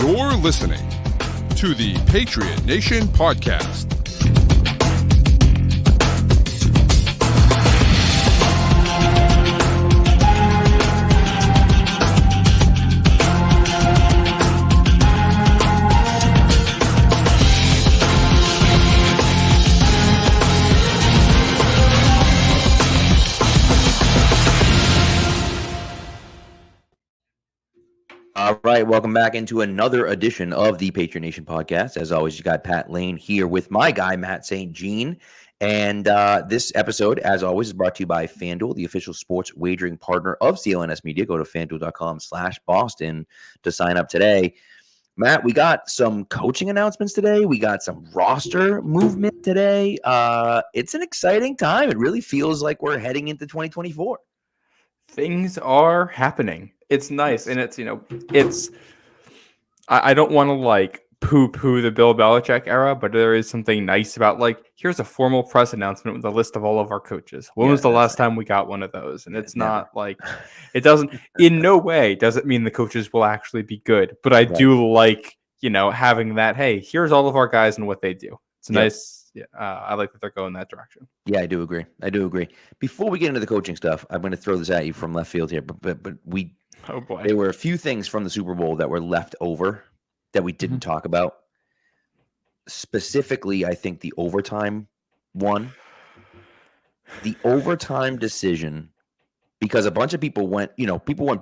You're listening to the Patriot Nation podcast. All right, welcome back into another edition of the Patriot Nation podcast. As always, you got Pat Lane here with my guy, Matt St. Jean. And this episode, as always, is brought to you by FanDuel, the official sports wagering partner of CLNS Media. Go to FanDuel.com/Boston to sign up today. Matt, we got some coaching announcements today. We got some roster movement today. It's an exciting time. It really feels like we're heading into 2024. Things are happening. It's nice. And I don't want to poo-poo the Bill Belichick era, but there is something nice about here's a formal press announcement with a list of all of our coaches. When was the last time we got one of those? And it's not it doesn't, in no way does it mean the coaches will actually be good, but I do having that, hey, here's all of our guys and what they do. It's nice. Yeah, I like that they're going that direction. Yeah, I do agree. Before we get into the coaching stuff, I'm going to throw this at you from left field here, but oh boy, there were a few things from the Super Bowl that were left over that we didn't talk about. Specifically, I think the overtime one, the overtime decision, because a bunch of people went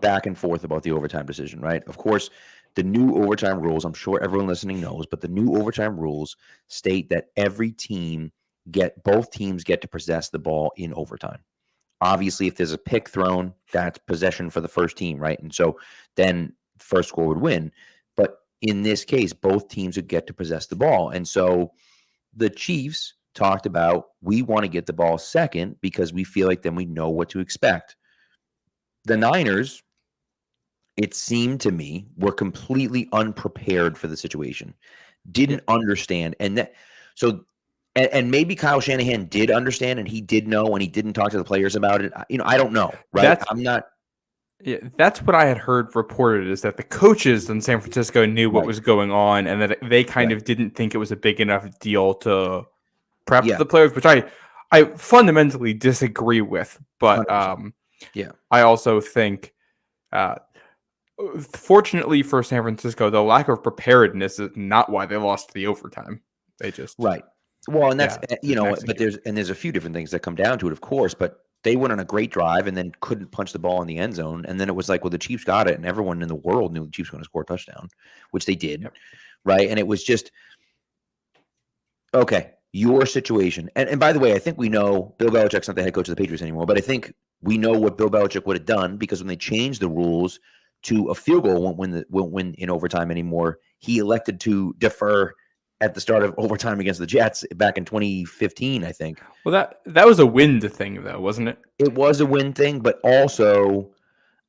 back and forth about the overtime decision, right? Of course, the new overtime rules, I'm sure everyone listening knows, but the new overtime rules state that both teams get to possess the ball in overtime. Obviously, if there's a pick thrown, that's possession for the first team, right? And so then first score would win. But in this case, both teams would get to possess the ball. And so the Chiefs talked about, we want to get the ball second because we feel like then we know what to expect. The Niners, it seemed to me, were completely unprepared for the situation, didn't understand. And maybe Kyle Shanahan did understand and he did know and he didn't talk to the players about it. I don't know, right? Yeah, that's what I had heard reported, is that the coaches in San Francisco knew what was going on and that they kind of didn't think it was a big enough deal to prep the players, which I fundamentally disagree with. But I also think, fortunately for San Francisco, the lack of preparedness is not why they lost the overtime. They just Well, and that's but there's a few different things that come down to it, of course. But they went on a great drive and then couldn't punch the ball in the end zone, and then it was like, well, the Chiefs got it, and everyone in the world knew the Chiefs were going to score a touchdown, which they did, right? And it was just okay. Your situation, and by the way, I think we know Bill Belichick's not the head coach of the Patriots anymore, but I think we know what Bill Belichick would have done, because when they changed the rules to a field goal won't win in overtime anymore, he elected to defer at the start of overtime against the Jets back in 2015, I think. Well, that was a wind thing, though, wasn't it? It was a win thing, but also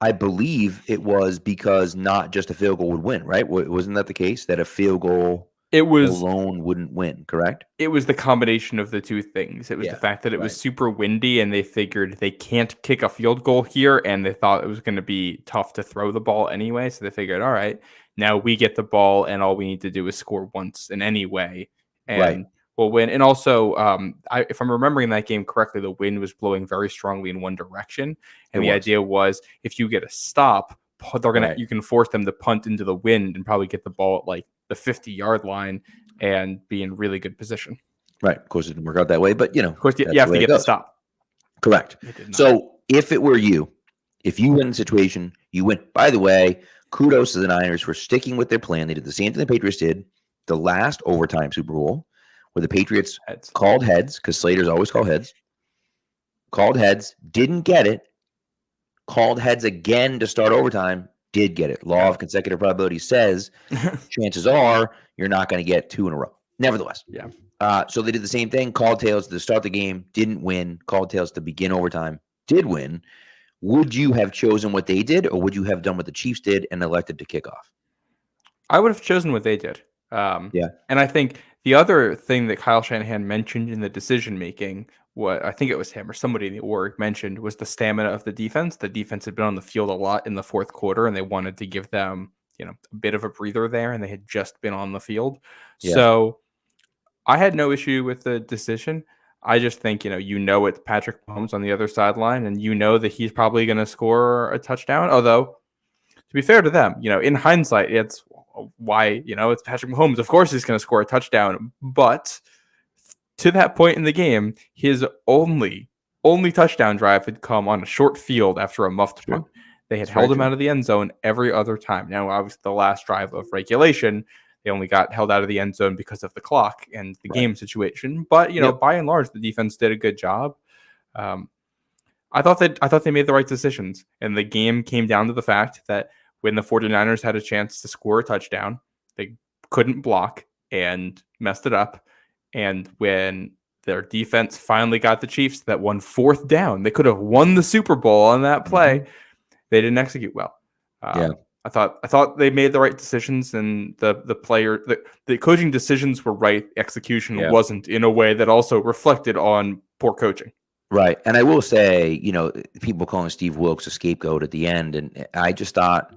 I believe it was because not just a field goal would win, right? Wasn't that the case, that a field goal alone wouldn't win, correct? It was the combination of the two things. It was the fact that it was super windy and they figured they can't kick a field goal here, and they thought it was going to be tough to throw the ball anyway. So they figured, all right, now we get the ball and all we need to do is score once in any way and we'll win. And also, if I'm remembering that game correctly, the wind was blowing very strongly in one direction. And the idea was, if you get a stop, you can force them to punt into the wind and probably get the ball at the 50-yard line and be in really good position. Right. Of course, it didn't work out that way, but of course, you have to get the stop. Correct. So if it were you, if you win the situation, you win. By the way, kudos to the Niners for sticking with their plan. They did the same thing the Patriots did the last overtime Super Bowl, where the Patriots called heads, because Slater's always called heads, didn't get it, called heads again to start overtime, did get it. Law of consecutive probability says chances are you're not going to get two in a row. Nevertheless. So they did the same thing, called tails to start the game, didn't win, called tails to begin overtime, did win. Would you have chosen what they did, or would you have done what the Chiefs did and elected to kick off? I would have chosen what they did. And I think the other thing that Kyle Shanahan mentioned in the decision-making, what I think it was him or somebody in the org mentioned, was the stamina of the defense. The defense had been on the field a lot in the fourth quarter, and they wanted to give them a bit of a breather there, and they had just been on the field. Yeah. So I had no issue with the decision. I just think, it's Patrick Mahomes on the other sideline, and that he's probably going to score a touchdown. Although, to be fair to them, in hindsight, it's why, it's Patrick Mahomes. Of course he's going to score a touchdown. But to that point in the game, his only touchdown drive had come on a short field after a muffed punt. They had held him out of the end zone every other time. Now, obviously, the last drive of regulation, they only got held out of the end zone because of the clock and the game situation. But, by and large, the defense did a good job. I thought they made the right decisions. And the game came down to the fact that when the 49ers had a chance to score a touchdown, they couldn't block and messed it up. And when their defense finally got the Chiefs that won 4th down, they could have won the Super Bowl on that play. They didn't execute well. I thought they made the right decisions, and the coaching decisions were right. Execution wasn't, in a way that also reflected on poor coaching. Right. And I will say, people calling Steve Wilks a scapegoat at the end, and I just thought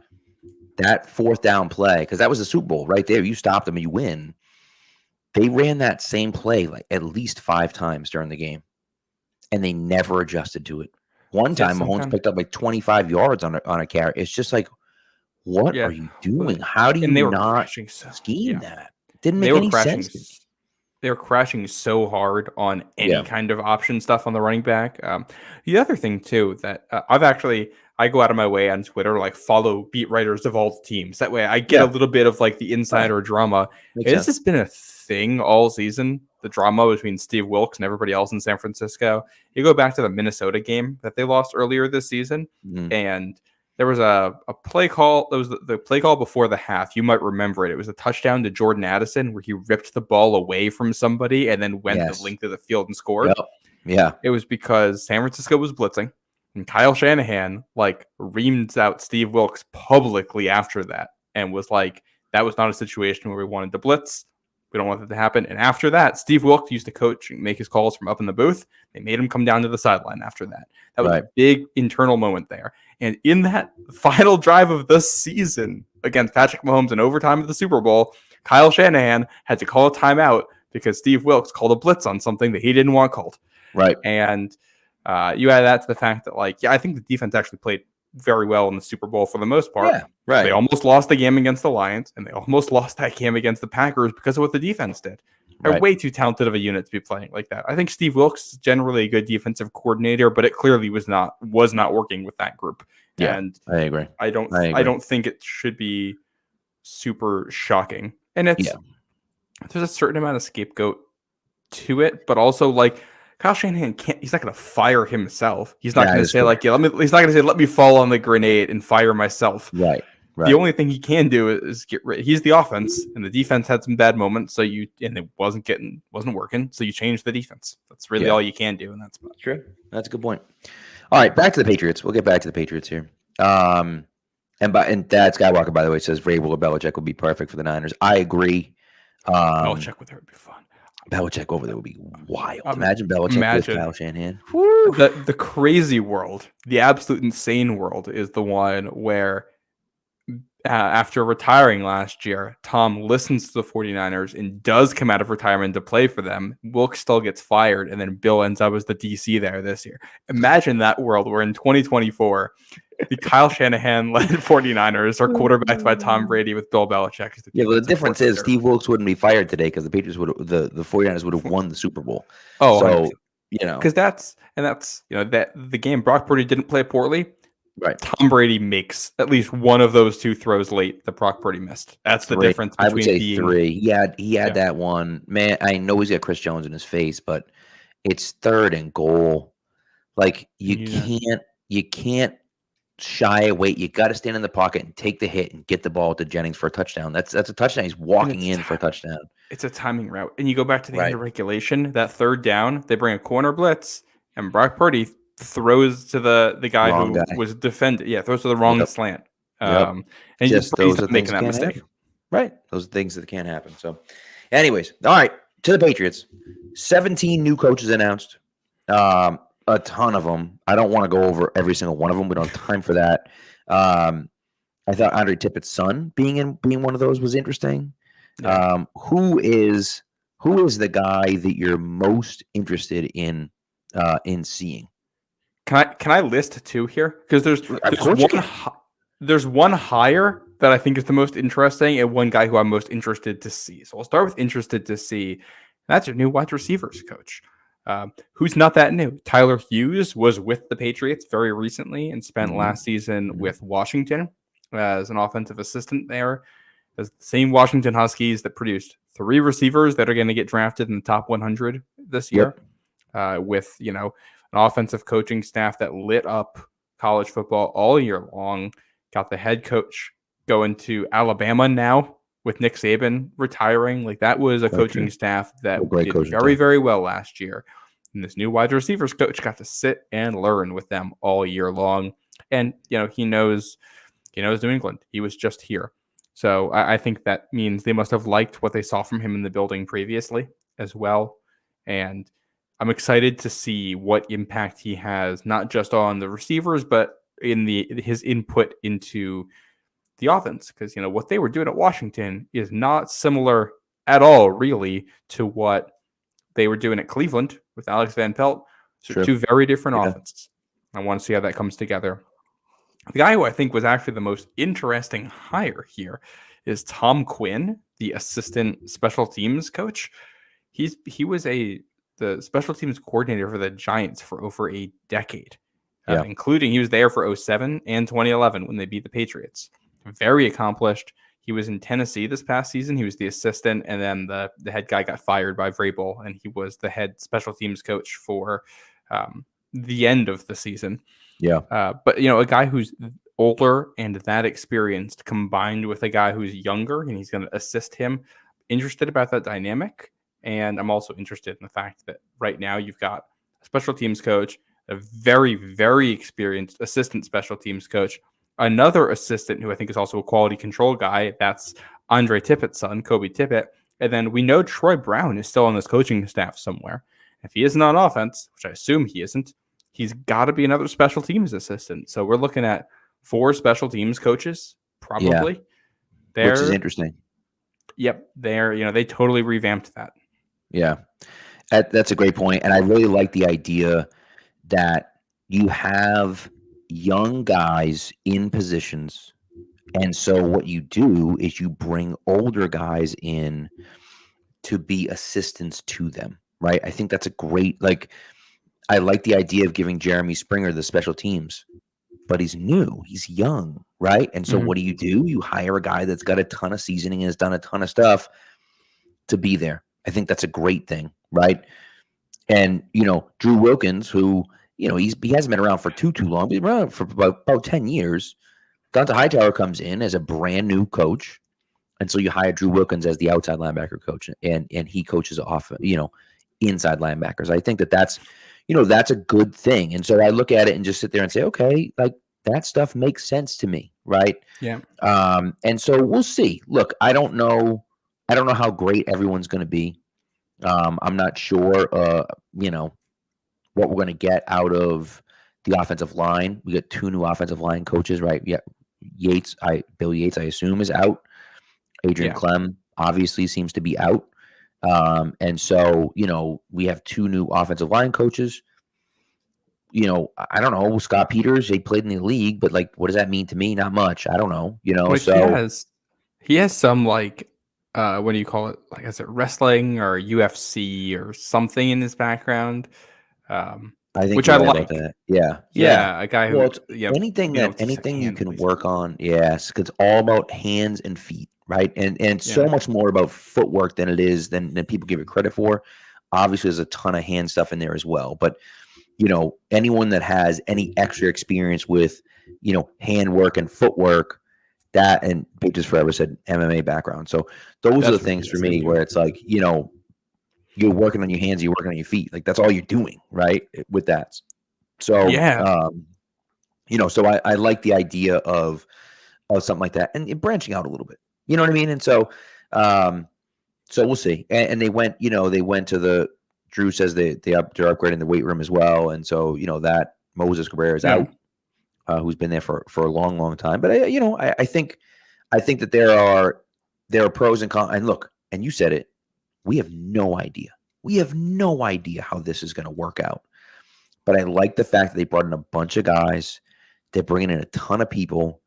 that 4th down play, because that was the Super Bowl right there. You stop them and you win. They ran that same play like at least 5 times during the game, and they never adjusted to it. One time, Mahomes picked up like 25 yards on a carry. It's just like, what are you doing? How do you not scheme that? Didn't make any sense. They were crashing so hard on any kind of option stuff on the running back. The other thing too that I go out of my way on Twitter, like follow beat writers of all the teams. That way I get a little bit of like the insider drama. This has been a thing all season. The drama between Steve Wilks and everybody else in San Francisco. You go back to the Minnesota game that they lost earlier this season, and there was a play call. That was the play call before the half. You might remember it. It was a touchdown to Jordan Addison where he ripped the ball away from somebody and then went the length of the field and scored. Yeah. It was because San Francisco was blitzing, and Kyle Shanahan reamed out Steve Wilks publicly after that and was like, that was not a situation where we wanted to blitz. We don't want that to happen. And after that, Steve Wilks used to coach and make his calls from up in the booth. They made him come down to the sideline after that. That was a big internal moment there. And in that final drive of the season against Patrick Mahomes in overtime of the Super Bowl, Kyle Shanahan had to call a timeout because Steve Wilks called a blitz on something that he didn't want called. Right. And you add that to the fact that, I think the defense actually played very well in the Super Bowl for the most part. Yeah, right. They almost lost the game against the Lions, and they almost lost that game against the Packers because of what the defense did. They're way too talented of a unit to be playing like that. I think Steve Wilks is generally a good defensive coordinator, but it clearly was not working with that group. Yeah, and I agree. I don't think it should be super shocking. And there's a certain amount of scapegoat to it, but also Kyle Shanahan he's not going to fire himself. He's not going to say he's not going to say, let me fall on the grenade and fire myself. Right. The only thing he can do is get rid. He's the offense, and the defense had some bad moments. And it wasn't working. So you change the defense. That's really all you can do, and that's true. That's a good point. All right, back to the Patriots. We'll get back to the Patriots here. And Dad Skywalker, by the way, says Vrabel or Belichick would be perfect for the Niners. I agree. Belichick with her would be fun. Belichick over there would be wild. Imagine Belichick with Kyle Shanahan. The crazy world, the absolute insane world, is the one where after retiring last year, Tom listens to the 49ers and does come out of retirement to play for them. Wilks still gets fired, and then Bill ends up as the DC there this year. Imagine that world where in 2024, the Kyle Shanahan-led 49ers are quarterbacked by Tom Brady with Bill Belichick. The difference is Steve Wilks wouldn't be fired today because the Patriots the 49ers would have won the Super Bowl. Because that's that the game Brock Purdy didn't play poorly. Right. Tom Brady makes at least one of those 2 throws late that Brock Purdy missed. That's the difference between I would say 3. He had that one. Man, I know he's got Chris Jones in his face, but it's 3rd and goal. You can't shy away. You got to stand in the pocket and take the hit and get the ball to Jennings for a touchdown. That's a touchdown. He's walking in for a touchdown. It's a timing route. And you go back to the end of regulation, that 3rd down, they bring a corner blitz, and Brock Purdy throws to the guy was defended. Yeah, throws to the wrong slant. And just those are making that mistake. Happen. Right. Those are things that can't happen. So, anyways, all right, to the Patriots. 17 new coaches announced. A ton of them. I don't want to go over every single one of them. We don't have time for that. I thought Andre Tippett's son being one of those was interesting. Yeah. Who is the guy that you're most interested in seeing? Can I list two here? Because there's one hire that I think is the most interesting, and one guy who I'm most interested to see. So I'll start with interested to see. That's your new wide receivers coach, who's not that new. Tyler Hughes was with the Patriots very recently and spent last season with Washington as an offensive assistant there. As the same Washington Huskies that produced 3 receivers that are going to get drafted in the top 100 this year, with an offensive coaching staff that lit up college football all year long. Got the head coach going to Alabama now with Nick Saban retiring. Like, that was a coaching staff that did very, very well last year. And this new wide receivers coach got to sit and learn with them all year long. And, he knows New England. He was just here. So I think that means they must have liked what they saw from him in the building previously as well. And I'm excited to see what impact he has, not just on the receivers, but in his input into the offense. Because, what they were doing at Washington is not similar at all, really, to what they were doing at Cleveland with Alex Van Pelt. So 2 very different offenses. I want to see how that comes together. The guy who I think was actually the most interesting hire here is Tom Quinn, the assistant special teams coach. He was the special teams coordinator for the Giants for over a decade, including he was there for 2007 and 2011 when they beat the Patriots. Very accomplished. He was in Tennessee this past season. He was the assistant, and then the head guy got fired by Vrabel, and he was the head special teams coach for the end of the season. Yeah. But, a guy who's older and that experienced combined with a guy who's younger and he's going to assist him. Interested about that dynamic. And I'm also interested in the fact that right now you've got a special teams coach, a very, very experienced assistant special teams coach, another assistant who I think is also a quality control guy. That's Andre Tippett's son, Kobe Tippett. And then we know Troy Brown is still on this coaching staff somewhere. If he isn't on offense, which I assume he isn't, he's got to be another special teams assistant. So we're looking at 4 special teams coaches, probably. Yeah. Which is interesting. Yep. They totally revamped that. Yeah. That's a great point. And I really like the idea that you have young guys in positions. And so what you do is you bring older guys in to be assistants to them, right? I think that's a great, I like the idea of giving Jeremy Springer the special teams, but he's new, he's young, right? And so what do? You hire a guy that's got a ton of seasoning and has done a ton of stuff to be there. I think that's a great thing, right? And, Drew Wilkins, who, he hasn't been around for too long, but he's been around for about 10 years. Dante Hightower comes in as a brand new coach. And so you hire Drew Wilkins as the outside linebacker coach, and he coaches off, inside linebackers. I think that's a good thing. And so I look at it and just sit there and say, okay, that stuff makes sense to me, right? Yeah. And so we'll see. Look, I don't know how great everyone's going to be. I'm not sure, what we're going to get out of the offensive line. We got 2 new offensive line coaches, right? Yeah, Bill Yates, I assume, is out. Adrian Clem obviously seems to be out. And so, we have 2 new offensive line coaches. I don't know, Scott Peters, they played in the league, but what does that mean to me? Not much. I don't know, so he has some what do you call it? Is it wrestling or UFC or something in his background? I think which I like. That. Yeah. A guy who anything you can work on. Yes. Cause it's all about hands and feet. Right. And so much more about footwork than it is than people give it credit for. Obviously there's a ton of hand stuff in there as well, but anyone that has any extra experience with, hand work and footwork, that, and Patriots Forever said MMA background. So those are the things for me where it's you're working on your hands, you're working on your feet. That's all you're doing, right? With that. So, so I like the idea of something like that and branching out a little bit, you know what I mean? And so, so we'll see. And they went to Drew says they're upgrading the weight room as well. And so, that Moses Cabrera is out. who's been there for a long, long time. But I think that there are pros and cons. And look, and you said it, we have no idea. We have no idea how this is going to work out. But I like the fact that they brought in a bunch of guys. They're bringing in a ton of people.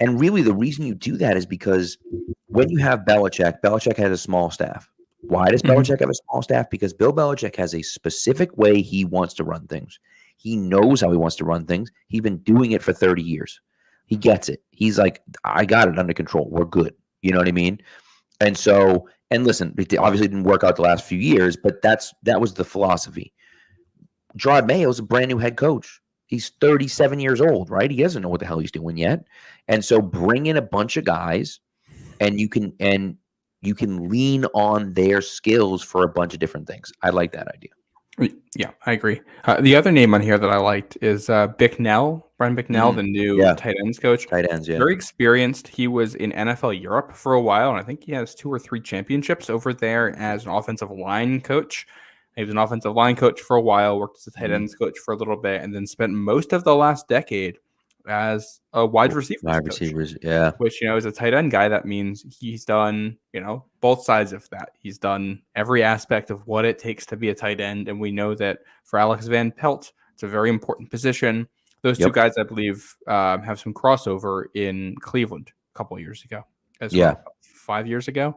And really, the reason you do that is because when you have Belichick has a small staff. Why does Belichick have a small staff? Because Bill Belichick has a specific way he wants to run things. He knows how he wants to run things. He's been doing it for 30 years. He gets it. He's like, I got it under control. We're good. You know what I mean? And so, and listen, it obviously didn't work out the last few years, but that was the philosophy. Gerard Mayo's a brand new head coach. He's 37 years old, right? He doesn't know what the hell he's doing yet. And so bring in a bunch of guys and you can lean on their skills for a bunch of different things. I like that idea. Yeah, I agree. The other name on here that I liked is Bicknell, Brian Bicknell, the new tight ends coach. Tight ends, yeah. Very experienced. He was in NFL Europe for a while, and I think he has 2 or 3 championships over there as an offensive line coach. He was an offensive line coach for a while, worked as a tight ends coach for a little bit, and then spent most of the last decade as a wide receivers, yeah. Which, as a tight end guy, that means he's done, both sides of that. He's done every aspect of what it takes to be a tight end, and we know that for Alex Van Pelt, it's a very important position. Those two guys, I believe, have some crossover in Cleveland a couple of years ago as well, 5 years ago.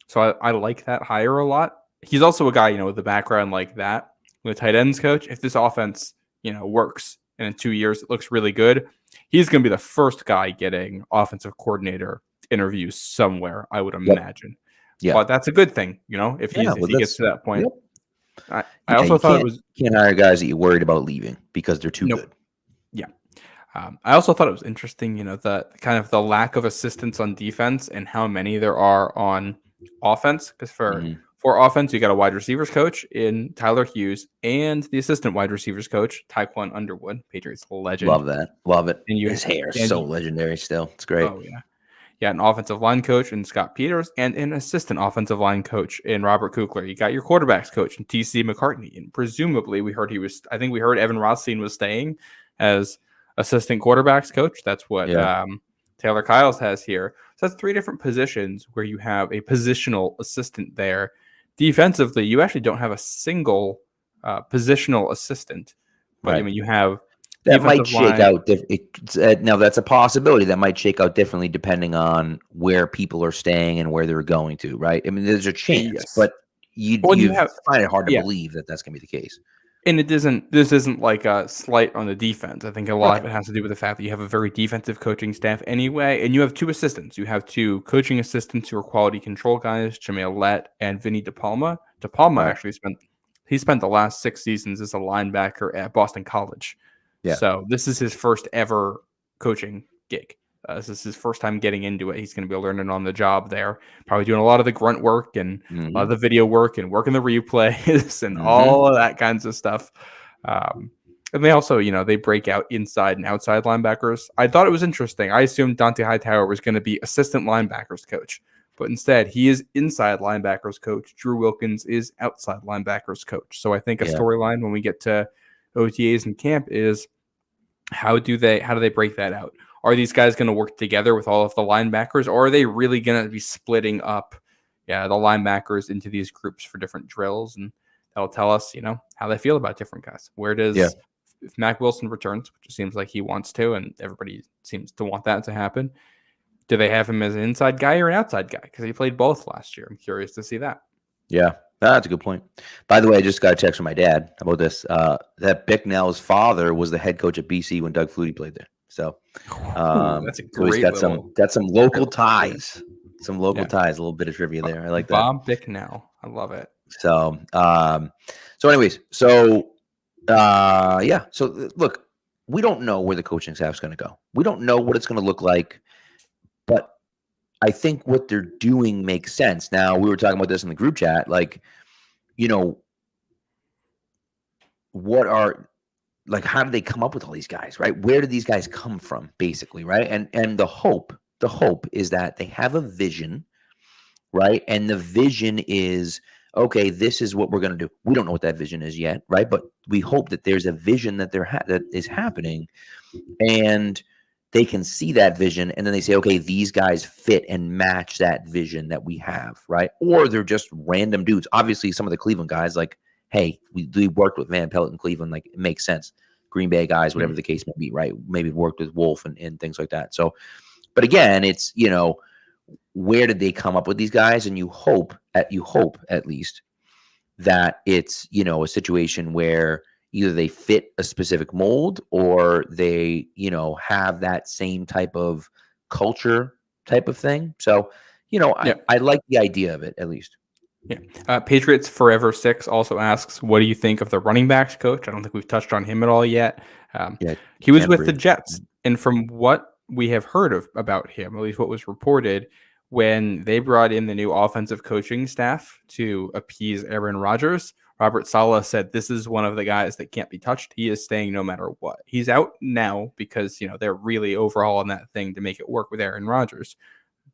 So I like that hire a lot. He's also a guy, with a background like that, with a tight ends coach. If this offense, works and in 2 years it looks really good, he's going to be the first guy getting offensive coordinator interviews somewhere, I would imagine. Yeah. But that's a good thing, if he gets to that point. Yep. I also thought can't hire guys that you're worried about leaving because they're too good. Yeah. I also thought it was interesting, the kind of the lack of assistants on defense and how many there are on offense. Because for offense, you got a wide receivers coach in Tyler Hughes and the assistant wide receivers coach, Tyquan Underwood, Patriots legend. Love that. Love it. And his hair is so legendary still. It's great. Oh, yeah. Yeah, an offensive line coach in Scott Peters and an assistant offensive line coach in Robert Kukler. You got your quarterbacks coach in TC McCartney. And presumably we heard Evan Rothstein was staying as assistant quarterbacks coach. That's what Taylor Kyles has here. So that's 3 different positions where you have a positional assistant there. Defensively, you actually don't have a single positional assistant, but you have that might shake out. Now that's a possibility that might shake out differently depending on where people are staying and where they're going to. Right? I mean, there's a chance, but you find it hard to believe that that's going to be the case. And this isn't like a slight on the defense. I think a lot of it has to do with the fact that you have a very defensive coaching staff anyway, and you have 2 assistants. You have 2 coaching assistants who are quality control guys, Jameel Lett and Vinny DePalma. DePalma actually spent the last 6 seasons as a linebacker at Boston College. Yeah. So this is his first ever coaching gig. This is his first time getting into it. He's going to be learning on the job there, probably doing a lot of the grunt work and a lot of the video work and working the replays and all of that kinds of stuff. And they also, they break out inside and outside linebackers. I thought it was interesting. I assumed Dante Hightower was going to be assistant linebackers coach, but instead he is inside linebackers coach. Drew Wilkins is outside linebackers coach. So I think a storyline when we get to OTAs and camp is how do they break that out? Are these guys going to work together with all of the linebackers, or are they really going to be splitting up the linebackers into these groups for different drills? And that'll tell us, how they feel about different guys. Where does if Mack Wilson returns, which it seems like he wants to, and everybody seems to want that to happen, do they have him as an inside guy or an outside guy? Because he played both last year. I'm curious to see that. Yeah, that's a good point. By the way, I just got a text from my dad about this. That Bicknell's father was the head coach at BC when Doug Flutie played there. So that's a great. So he's got some local ties. Some local ties. A little bit of trivia there. I like that. Bob Bicknell. I love it. So anyways, so look, we don't know where the coaching staff is going to go. We don't know what it's going to look like, but I think what they're doing makes sense. Now, we were talking about this in the group chat, how do they come up with all these guys, right? Where do these guys come from, basically, right? And the hope is that they have a vision, right? And the vision is, okay, this is what we're going to do. We don't know what that vision is yet, right? But we hope that there's a vision that that is happening, and they can see that vision, and then they say, okay, these guys fit and match that vision that we have, right? Or they're just random dudes. Obviously, some of the Cleveland guys, like, hey, we worked with Van Pelt in Cleveland, like, it makes sense. Green Bay guys, whatever the case may be, right? Maybe worked with Wolf and things like that. So, but again, it's, where did they come up with these guys? And you hope at least that it's, a situation where either they fit a specific mold or they, have that same type of culture type of thing. So, I like the idea of it at least. Yeah. Patriots Forever 6 also asks, what do you think of the running backs coach? I don't think we've touched on him at all yet. He was with the Jets. And from what we have heard about him, at least what was reported, when they brought in the new offensive coaching staff to appease Aaron Rodgers, Robert Saleh said, this is one of the guys that can't be touched. He is staying no matter what. He's out now because, they're really overhauling that thing to make it work with Aaron Rodgers.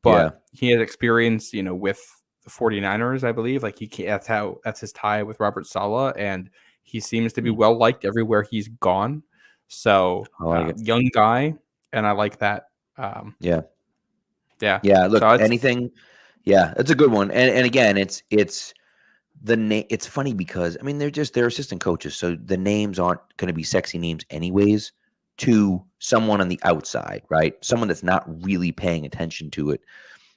But he has experience, with the 49ers, I believe. Like, that's his tie with Robert Saleh, and he seems to be well liked everywhere he's gone. So young guy, and I like that. Yeah. Look, so anything. Yeah, it's a good one. And again, it's the name. It's funny because they're assistant coaches, so the names aren't going to be sexy names anyways to someone on the outside, right? Someone that's not really paying attention to it.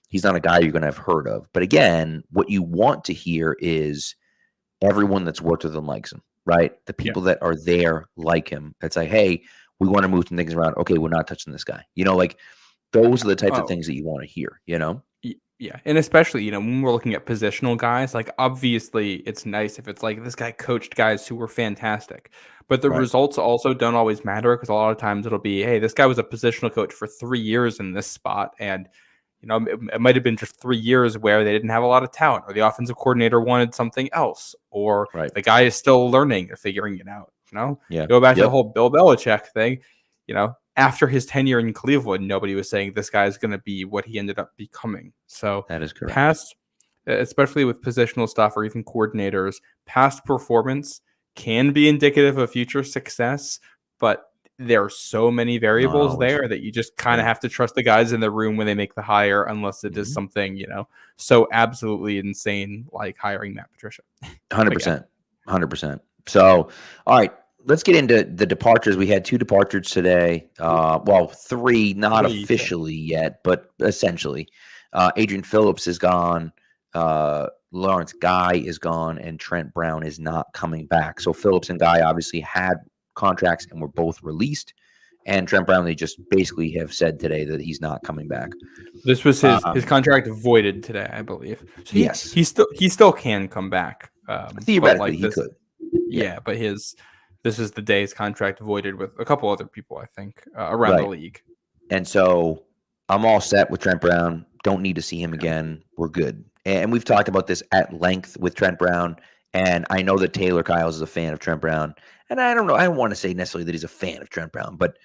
He's not a guy you're going to have heard of. But again, what you want to hear is everyone that's worked with him likes him, right? The people that are there like him. It's like, hey, we want to move some things around. Okay, we're not touching this guy. Like, those are the types of things that you want to hear, Yeah, and especially, when we're looking at positional guys, like, obviously it's nice if it's like this guy coached guys who were fantastic, but the results also don't always matter, because a lot of times it'll be, hey, this guy was a positional coach for 3 years in this spot, and it might have been just 3 years where they didn't have a lot of talent, or the offensive coordinator wanted something else, or the guy is still learning or figuring it out. Go back to the whole Bill Belichick thing. After his tenure in Cleveland, nobody was saying this guy is going to be what he ended up becoming. So that is correct. Past, especially with positional stuff or even coordinators, past performance can be indicative of future success, but there are so many variables there that you just kind of have to trust the guys in the room when they make the hire, unless it is something, so absolutely insane, like hiring Matt Patricia. 100%. 100%. So, all right. Let's get into the departures. We had 2 departures today. 3, not officially yet, but essentially. Adrian Phillips is gone. Lawrence Guy is gone, and Trent Brown is not coming back. So Phillips and Guy obviously had contracts and were both released. And Trent Brown, they just basically have said today that he's not coming back. This was his contract voided today, I believe. So yes, he still can come back. Theoretically, he could. Yeah, but this is the day his contract voided with a couple other people, I think, around the league. And so I'm all set with Trent Brown. Don't need to see him again. We're good. And we've talked about this at length with Trent Brown. And I know that Taylor Kyles is a fan of Trent Brown. And I don't know. I don't want to say necessarily that he's a fan of Trent Brown, but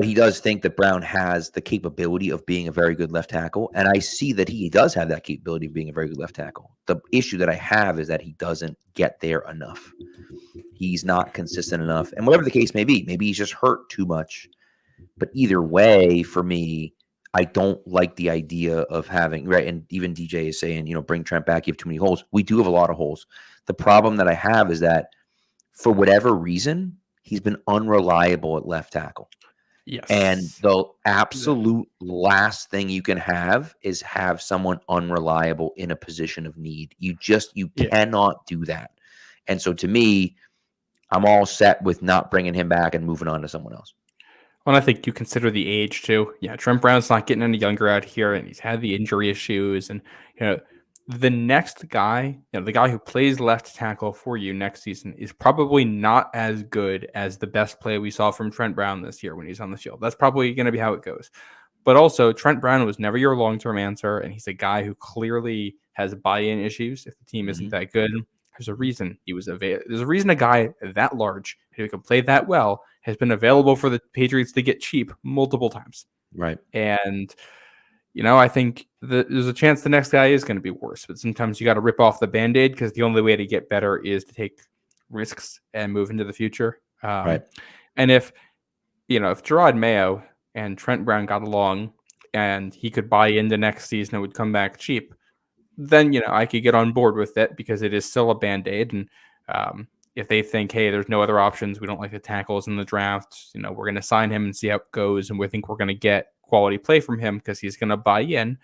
he does think that Brown has the capability of being a very good left tackle. And I see that he does have that capability of being a very good left tackle. The issue that I have is that he doesn't get there enough. He's not consistent enough. And whatever the case may be, maybe he's just hurt too much. But either way, for me, I don't like the idea of having, right, and even DJ is saying, bring Trent back, you have too many holes. We do have a lot of holes. The problem that I have is that for whatever reason, he's been unreliable at left tackle. Yes. And the absolute last thing you can have is have someone unreliable in a position of need. You cannot do that. And so to me, I'm all set with not bringing him back and moving on to someone else. Well, I think you consider the age too. Yeah, Trent Brown's not getting any younger out here, and he's had the injury issues. And the next guy, the guy who plays left tackle for you next season is probably not as good as the best play we saw from Trent Brown this year when he's on the field. That's probably going to be how it goes. But also, Trent Brown was never your long-term answer, and he's a guy who clearly has buy-in issues if the team isn't that good. There's a reason he was available. There's a reason a guy that large who can play that well has been available for the Patriots to get cheap multiple times. Right. And I think there's a chance the next guy is going to be worse, but sometimes you got to rip off the Band-Aid because the only way to get better is to take risks and move into the future. Right. And if Gerard Mayo and Trent Brown got along and he could buy into next season and would come back cheap, then, I could get on board with it because it is still a Band-Aid. And if they think, hey, there's no other options, we don't like the tackles in the draft, we're going to sign him and see how it goes, and we think we're going to get quality play from him because he's going to buy in,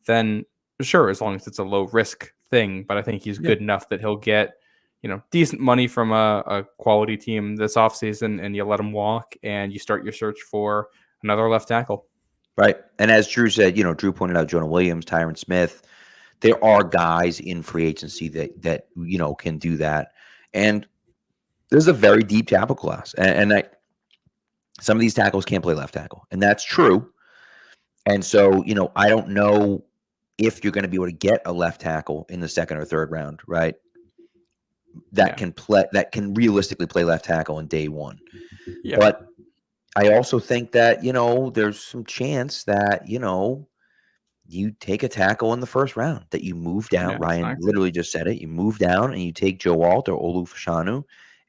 then sure, as long as it's a low risk thing. But I think he's good enough that he'll get, decent money from a quality team this offseason, and you let him walk and you start your search for another left tackle. Right. And as Drew said, Drew pointed out Jonah Williams, Tyron Smith. There are guys in free agency that can do that. And there's a very deep tackle class. And some of these tackles can't play left tackle. And that's true. And so, I don't know if you're going to be able to get a left tackle in the second or third round, right? That can realistically play left tackle in day one. Yeah. But I also think that, there's some chance that, you take a tackle in the first round, that you move down. Yeah, Ryan literally just said it. You move down and you take Joe Alt or Olu Fashanu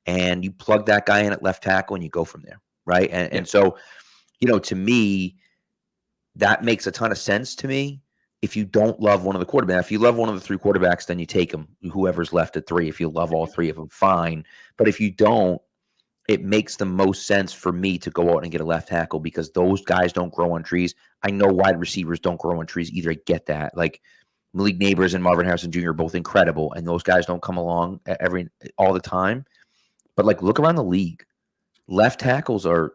and you plug that guy in at left tackle and you go from there. Right. And so, to me, that makes a ton of sense to me. If you don't love one of the quarterbacks, if you love one of the three quarterbacks, then you take them, whoever's left at three. If you love all three of them, fine. But if you don't, it makes the most sense for me to go out and get a left tackle because those guys don't grow on trees. I know wide receivers don't grow on trees either. I get that. Like Malik Neighbors and Marvin Harrison Jr. are both incredible, and those guys don't come along all the time. But look around the league. Left tackles are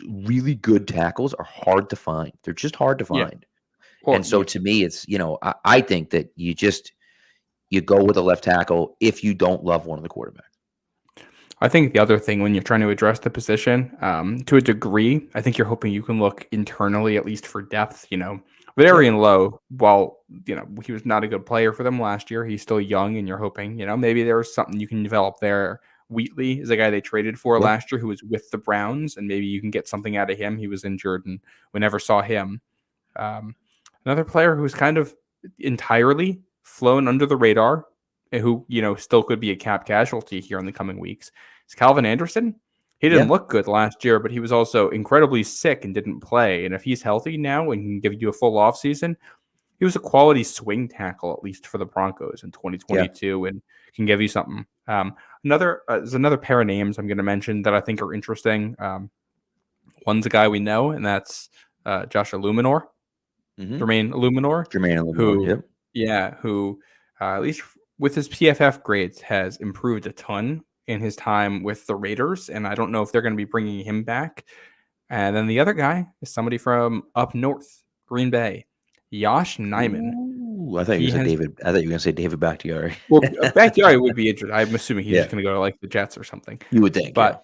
really good tackles are hard to find. They're just hard to find. Yeah. Well, and so to me, it's I think that you go with a left tackle if you don't love one of the quarterbacks. I think the other thing when you're trying to address the position, to a degree, I think you're hoping you can look internally, at least for depth. Valerian Lowe, while he was not a good player for them last year, he's still young, and you're hoping maybe there's something you can develop there. Wheatley is a guy they traded for last year who was with the Browns, and maybe you can get something out of him. He was injured, and we never saw him. Another player who's kind of entirely flown under the radar, and who still could be a cap casualty here in the coming weeks, is Calvin Anderson. He didn't look good last year, but he was also incredibly sick and didn't play. And if he's healthy now and can give you a full offseason, he was a quality swing tackle, at least for the Broncos in 2022, and can give you something. There's another pair of names I'm going to mention that I think are interesting. One's a guy we know, and that's Josh Illuminor. Jermaine Illuminor. Who at least with his PFF grades has improved a ton in his time with the Raiders, and I don't know if they're going to be bringing him back. And then the other guy is somebody from up north, Green Bay, Yosh Nijman. Ooh, I thought you were going to say David Bakhtiari. Well, Bakhtiari would be interesting. I'm assuming he's just going to go to the Jets or something. You would think, but.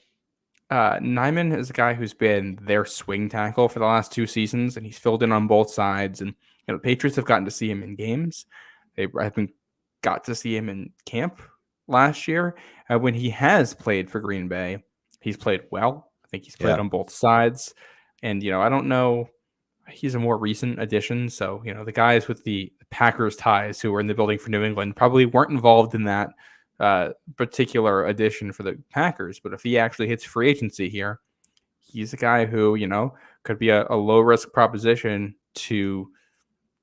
Nijman is a guy who's been their swing tackle for the last 2 seasons, and he's filled in on both sides. And the Patriots have gotten to see him in games. They haven't got to see him in camp last year. When he has played for Green Bay, he's played well. I think he's played on both sides. And, I don't know. He's a more recent addition. So, the guys with the Packers ties who were in the building for New England probably weren't involved in that particular addition for the Packers. But if he actually hits free agency here, he's a guy who, could be a low risk proposition to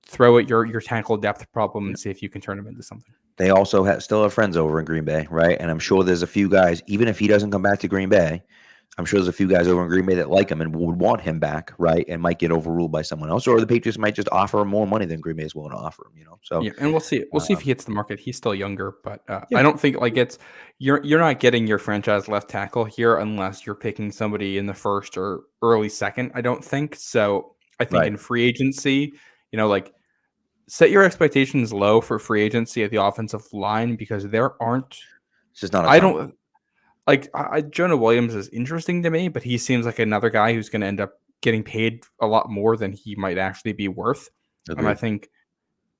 throw at your tackle depth problem and see if you can turn him into something. They also still have friends over in Green Bay, right? And I'm sure there's a few guys, even if he doesn't come back to Green Bay, I'm sure there's a few guys over in Green Bay that like him and would want him back, right? And might get overruled by someone else, or the Patriots might just offer him more money than Green Bay is willing to offer him, So and we'll see. We'll see if he hits the market. He's still younger, but I don't think you're not getting your franchise left tackle here unless you're picking somebody in the first or early second. I don't think so. I think in free agency, set your expectations low for free agency at the offensive line because there aren't. It's just not. Jonah Williams is interesting to me, but he seems like another guy who's going to end up getting paid a lot more than he might actually be worth. Agreed. And I think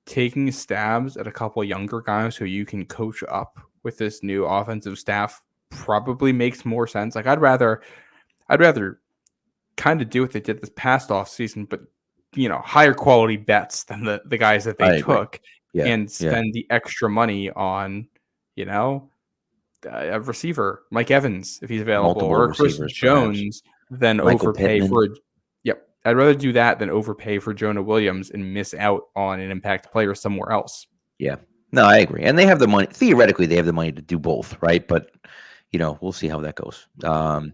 taking stabs at a couple of younger guys who you can coach up with this new offensive staff probably makes more sense. I'd rather kind of do what they did this past offseason, but higher quality bets than the guys that they took, and spend the extra money on, a receiver, Mike Evans, if he's available, Multiple or Chris Jones, than Michael overpay Pittman. Yep. I'd rather do that than overpay for Jonah Williams and miss out on an impact player somewhere else. Yeah. No, I agree. And they have the money. Theoretically, they have the money to do both, right? But, we'll see how that goes. All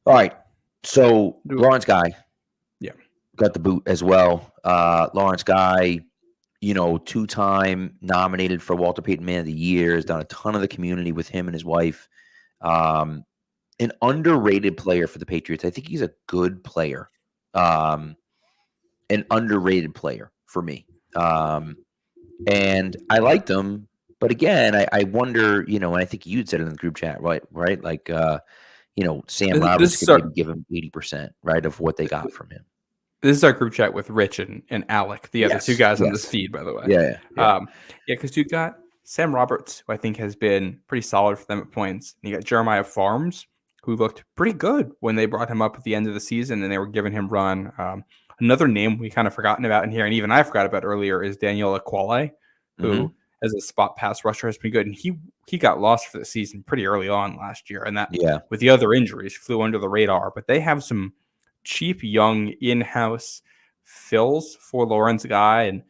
right. So Lawrence Guy got the boot as well. Lawrence Guy, 2-time nominated for Walter Payton Man of the Year, has done a ton of the community with him and his wife. An underrated player for the Patriots. I think he's a good player. An underrated player for me. And I liked him, but again, I wonder, and I think you'd said it in the group chat, right? Like, Sam Roberts could maybe give him 80%, right, of what they got from him. This is our group chat with Rich and Alec, the other two guys on this feed, by the way. Yeah. Because you've got Sam Roberts, who I think has been pretty solid for them at points. And you got Jeremiah Farms, who looked pretty good when they brought him up at the end of the season and they were giving him run. Another name we kind of forgotten about in here, and even I forgot about earlier, is Daniel Aquale, who as a spot pass rusher has been good. And he got lost for the season pretty early on last year. And that with the other injuries flew under the radar. But they have some cheap, young, in-house fills for Lawrence Guy. And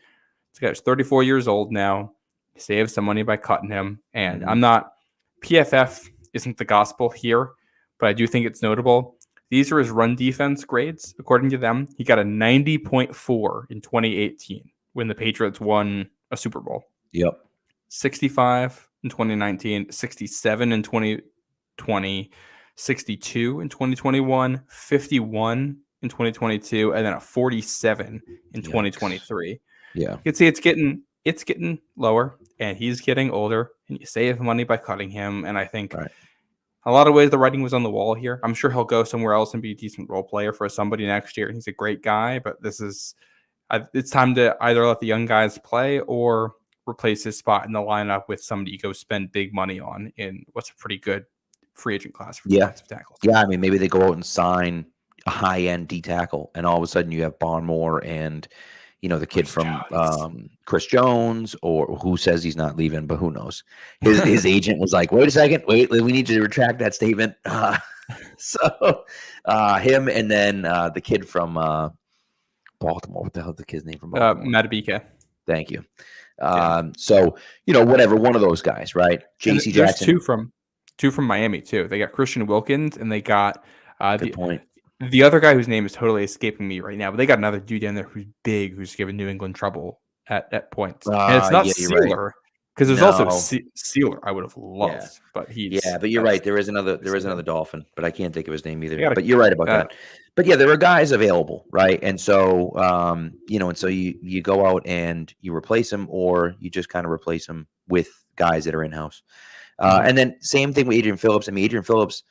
this guy's 34 years old now. He saved some money by cutting him. And PFF isn't the gospel here, but I do think it's notable. These are his run defense grades. According to them, he got a 90.4 in 2018 when the Patriots won a Super Bowl. 65 in 2019, 67 in 2020, 62 in 2021, 51 in 2022, and then a 47 in 2023. You can see it's getting lower, and he's getting older, and you save money by cutting him. And I think a lot of ways the writing was on the wall here. I'm sure he'll go somewhere else and be a decent role player for somebody next year. He's a great guy, but it's time to either let the young guys play or replace his spot in the lineup with somebody you go spend big money on in what's a pretty good free agent class for defensive tackles. Yeah, I mean, maybe they go out and sign a high-end D tackle, and all of a sudden you have Barmore and the kid from Chris Jones, or who says he's not leaving, but who knows? His agent was like, wait a second, we need to retract that statement. So him, and then the kid from Baltimore. What the hell is the kid's name from Baltimore? Matabike. Thank you. So whatever, one of those guys, right? J.C. Jackson. Two from Miami too. They got Christian Wilkins, and they got good point. The other guy whose name is totally escaping me right now, but they got another dude down there who's big, who's given New England trouble at points. And it's not Sealer, because there's also Sealer. I would have loved, but he's but you're right. There is another Dolphin, but I can't think of his name either. But you're right about that. But there are guys available, right? And so so you go out and you replace them, or you just kind of replace them with guys that are in house. And then same thing with Adrian Phillips. I mean, Adrian Phillips,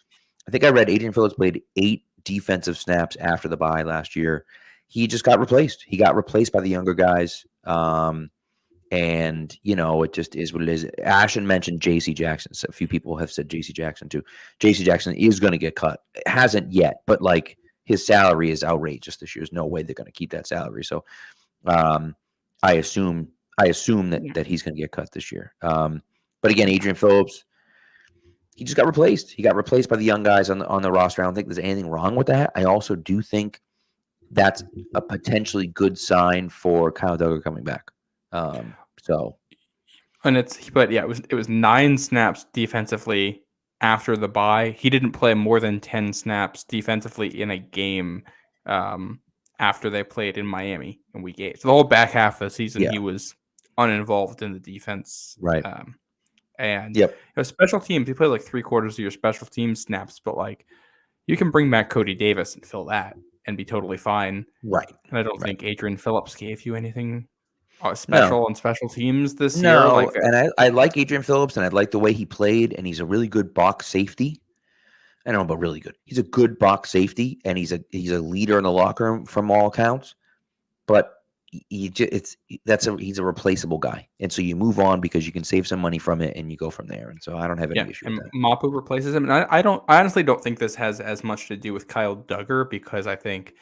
I think I read Adrian Phillips played 8 defensive snaps after the bye last year. He just got replaced. He got replaced by the younger guys. And, it just is what it is. Ashton mentioned J.C. Jackson. So a few people have said J.C. Jackson too. J.C. Jackson is going to get cut. It hasn't yet, but his salary is outrageous this year. There's no way they're going to keep that salary. So I assume that he's going to get cut this year. But again, Adrian Phillips, he just got replaced. He got replaced by the young guys on the roster. I don't think there's anything wrong with that. I also do think that's a potentially good sign for Kyle Duggar coming back. It was 9 snaps defensively after the bye. He didn't play more than 10 snaps defensively in a game after they played in Miami in week 8. So the whole back half of the season, he was uninvolved in the defense. Right. And special teams, you play 3/4 of your special team snaps, but you can bring back Cody Davis and fill that and be totally fine. Right. And I don't think Adrian Phillips gave you anything special on special teams this year. No, and I like Adrian Phillips, and I like the way he played, and he's a really good box safety. I don't know about really good. He's a good box safety, and he's a leader in the locker room from all accounts. But he's a replaceable guy, and so you move on because you can save some money from it, and you go from there. And so I don't have any issue with that. Mapu replaces him, and I honestly don't think this has as much to do with Kyle Duggar, because I think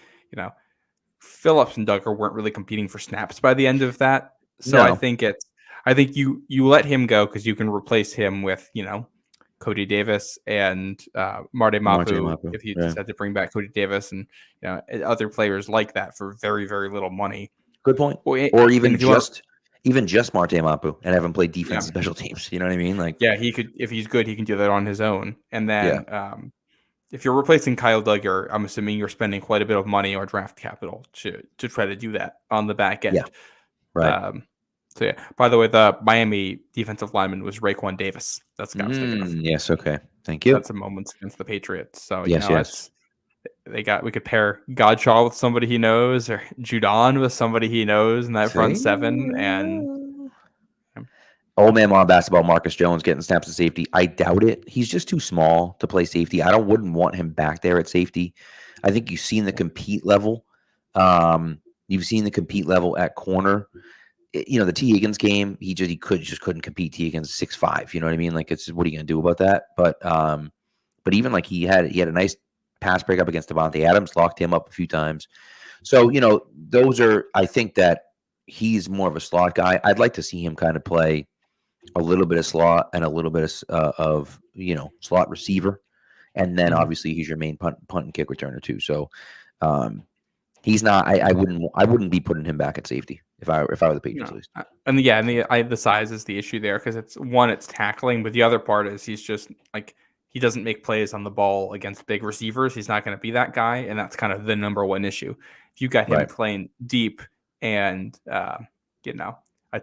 Phillips and Duggar weren't really competing for snaps by the end of that. So No. I think you let him go because you can replace him with, Cody Davis and Marte Mapu if you decide to bring back Cody Davis and other players like that for very, very little money. Good point. Or even just Marte Mapu and have him play defense and special teams. You know what I mean? Like, yeah, he could, if he's good, he can do that on his own. And then if you're replacing Kyle Duggar, I'm assuming you're spending quite a bit of money or draft capital to try to do that on the back end. Yeah. Right. So yeah. By the way, the Miami defensive lineman was Raekwon Davis. That's the guy I was thinking of. Yes. Okay. Thank you. That's a moment against the Patriots. So we could pair Godshaw with somebody he knows, or Judon with somebody he knows in that front seven, and old man mom basketball, Marcus Jones getting snaps at safety. I doubt it. He's just too small to play safety. Wouldn't want him back there at safety. I think you've seen the compete level. You've seen the compete level at corner. The T. Higgins game, he couldn't compete. T. Higgins 6'5". You know what I mean? Like, it's what are you gonna do about that? But even like he had a nice pass breakup against Devontae Adams, locked him up a few times. So those are. I think that he's more of a slot guy. I'd like to see him kind of play a little bit of slot and a little bit of slot receiver, and then obviously he's your main punt and kick returner too. So he's not. I wouldn't be putting him back at safety if I were the Patriots. At least. And the size is the issue there because it's tackling, but the other part is he's just like he doesn't make plays on the ball against big receivers. He's not going to be that guy, and that's kind of the number one issue. If you got him playing deep and a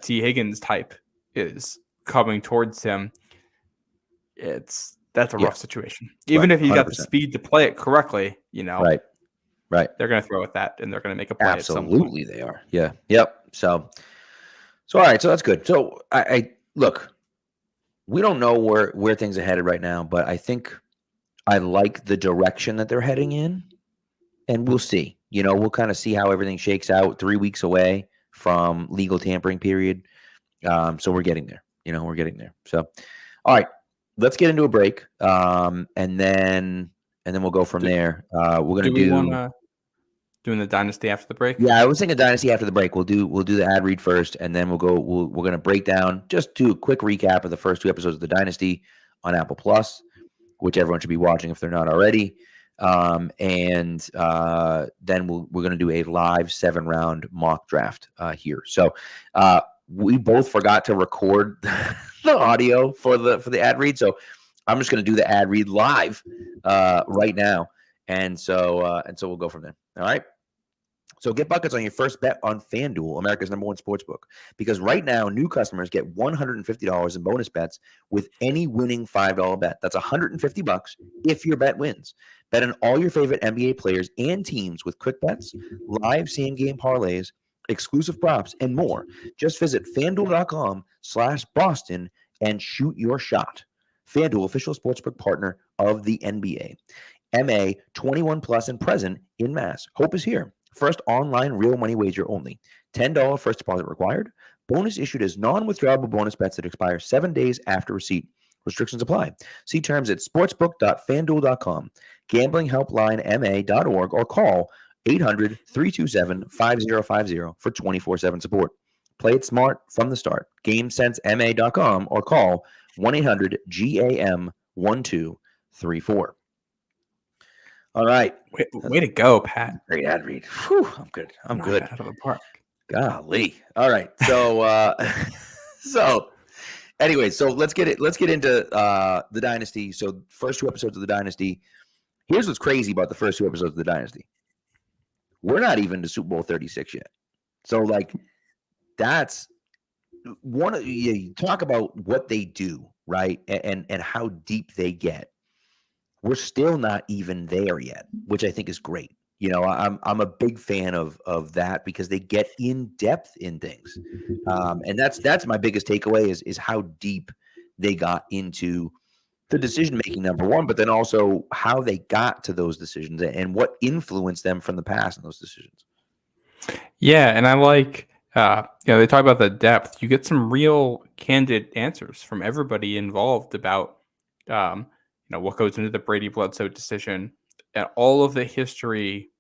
T. Higgins type is coming towards him, that's a rough situation. Even if he's got the speed to play it correctly, Right. They're going to throw at that, and they're going to make a play. Absolutely, they are. Yeah. Yep. So all right. So that's good. So I look. We don't know where things are headed right now, but I think I like the direction that they're heading in, and we'll see. We'll kind of see how everything shakes out. 3 weeks away from legal tampering period, so we're getting there. We're getting there. So, all right, let's get into a break, and then we'll go from there. We're gonna doing the dynasty after the break. Yeah, I was thinking dynasty after the break. We'll do the ad read first, and then we're gonna break down, just do a quick recap of the first 2 episodes of the dynasty on Apple Plus, which everyone should be watching if they're not already. And then we're gonna do a live 7-round mock draft here. So we both forgot to record the audio for the ad read, so I'm just gonna do the ad read live right now, and so we'll go from there. All right. So get buckets on your first bet on FanDuel, America's #1 sportsbook, because right now new customers get $150 in bonus bets with any winning $5 bet. That's $150 if your bet wins. Bet on all your favorite NBA players and teams with quick bets, live same-game parlays, exclusive props, and more. Just visit FanDuel.com/Boston and shoot your shot. FanDuel, official sportsbook partner of the NBA. MA 21 plus and present in Mass. Hope is here. First online real money wager only. $10 first deposit required. Bonus issued as non-withdrawable bonus bets that expire 7 days after receipt. Restrictions apply. See terms at sportsbook.fanduel.com. Gamblinghelplinema.org or call 800-327-5050 for 24/7 support. Play it smart from the start. GameSenseMA.com or call 1-800-GAM-1234. All right. Way to go, Pat. Great ad read. Whew, I'm good. I'm good. Out of the park. Golly. All right. So anyway, so let's get into the dynasty. So first 2 episodes of the dynasty. Here's what's crazy about the first 2 episodes of the dynasty. We're not even to Super Bowl 36 yet. So that's one. You talk about what they do, right, and how deep they get. We're still not even there yet, which I think is great. I'm a big fan of that because they get in depth in things, and that's my biggest takeaway is how deep they got into the decision making, number one, but then also how they got to those decisions and what influenced them from the past in those decisions. Yeah, and I like they talk about the depth. You get some real candid answers from everybody involved about what goes into the Brady Bledsoe decision and all of the history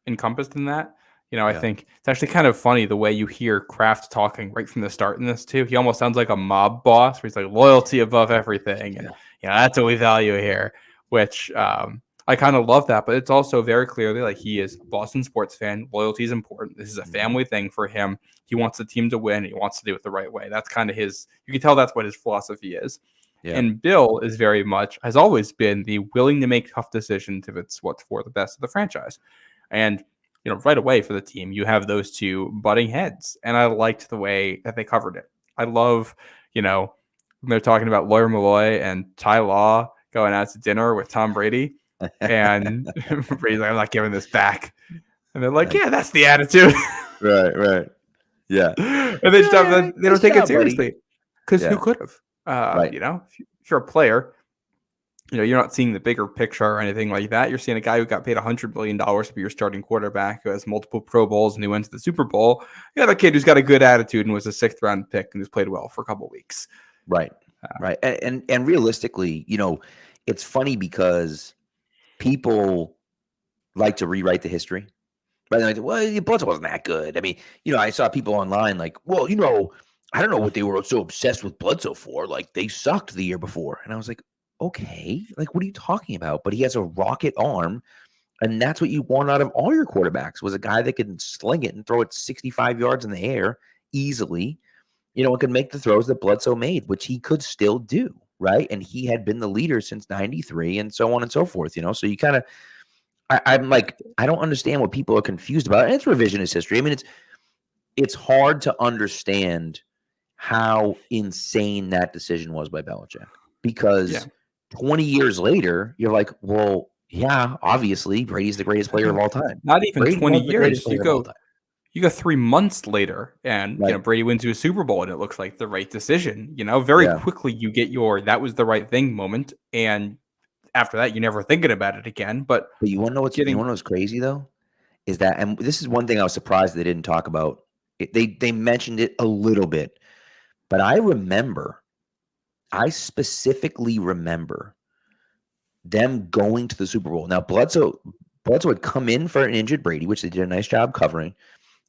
encompassed in that. I think it's actually kind of funny the way you hear Kraft talking right from the start in this too. He almost sounds like a mob boss where he's like loyalty above everything. And that's what we value here, which I kind of love that. But it's also very clearly like he is a Boston sports fan. Loyalty is important. This is a family thing for him. He wants the team to win. He wants to do it the right way. That's kind of you can tell that's what his philosophy is. Yeah. And Bill is has always been the willing to make tough decisions if it's what's for the best of the franchise. And right away for the team, you have those two butting heads. And I liked the way that they covered it. I love, when they're talking about Lawyer Malloy and Ty Law going out to dinner with Tom Brady. And Brady's like, I'm not giving this back. And they're like, yeah, that's the attitude. Right. Yeah. And they don't take it seriously. Because who could have? If you're a player, you're not seeing the bigger picture or anything like that. You're seeing a guy who got paid $100 million to be your starting quarterback, who has multiple Pro Bowls and who went to the Super Bowl. You got a kid who's got a good attitude and was a 6th round pick and who's played well for a couple of weeks. Right. Right. And realistically, it's funny because people like to rewrite the history. Right. Like, well, Bledsoe wasn't that good. I mean, I saw people online like, well, I don't know what they were so obsessed with Bledsoe for. Like, they sucked the year before. And I was like, okay, like, what are you talking about? But he has a rocket arm, and that's what you want out of all your quarterbacks, was a guy that can sling it and throw it 65 yards in the air easily, and could make the throws that Bledsoe made, which he could still do, right? And he had been the leader since 93 and so on and so forth, so you kind of, I'm like, I don't understand what people are confused about. And it's revisionist history. I mean, it's hard to understand how insane that decision was by Belichick, because 20 years later, you're like, well, yeah, obviously Brady's the greatest player of all time. Not even Brady 20 years. You go 3 months later and Brady wins you a Super Bowl and it looks like the right decision. Very quickly you get that was the right thing moment. And after that, you're never thinking about it again. But you want to know what's crazy though? Is that, and this is one thing I was surprised they didn't talk about. They mentioned it a little bit, but I specifically remember them going to the Super Bowl. Now, Bledsoe had come in for an injured Brady, which they did a nice job covering.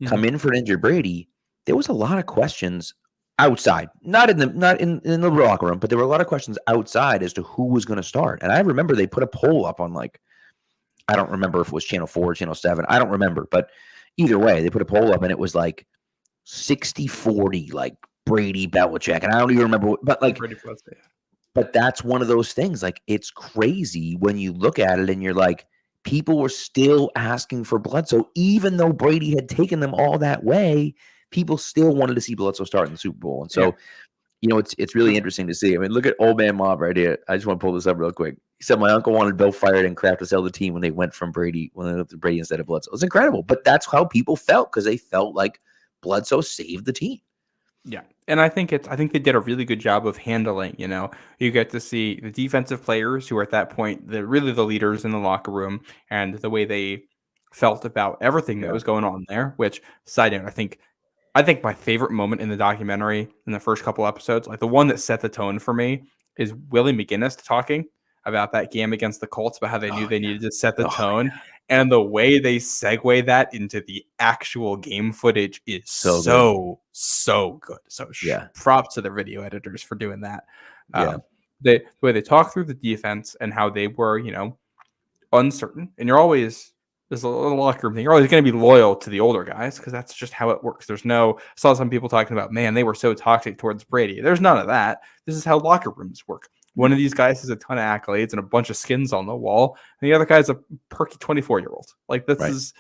Come in for an injured Brady. There was a lot of questions outside, not in the locker room, but there were a lot of questions outside as to who was going to start. And I remember they put a poll up on, like, I don't remember if it was Channel 4 or Channel 7. I don't remember, but either way, they put a poll up and it was like 60-40, like Brady, Belichick, and I don't even remember, but like, but that's one of those things. Like, it's crazy when you look at it and you're like, people were still asking for Bledsoe, even though Brady had taken them all that way. People still wanted to see Bledsoe start in the Super Bowl, and so it's really interesting to see. I mean, look at Old Man Mob right here. I just want to pull this up real quick. He said, "My uncle wanted Bill fired and Kraft to sell the team when they went to Brady instead of Bledsoe." It's incredible, but that's how people felt, because they felt like Bledsoe saved the team. Yeah. And I think they did a really good job of handling, you get to see the defensive players who are at that point, they're really the leaders in the locker room, and the way they felt about everything that was going on there, which, side note, I think my favorite moment in the documentary in the first couple episodes, like the one that set the tone for me, is Willie McGinnis talking about that game against the Colts, about how they knew they needed to set the tone. And the way they segue that into the actual game footage is so good. So props to the video editors for doing that. The way they talk through the defense and how they were, uncertain. And you're always, there's a little locker room thing. You're always going to be loyal to the older guys because that's just how it works. I saw some people talking about, man, they were so toxic towards Brady. There's none of that. This is how locker rooms work. One of these guys has a ton of accolades and a bunch of skins on the wall, and the other guy's a perky 24-year-old. Like, there's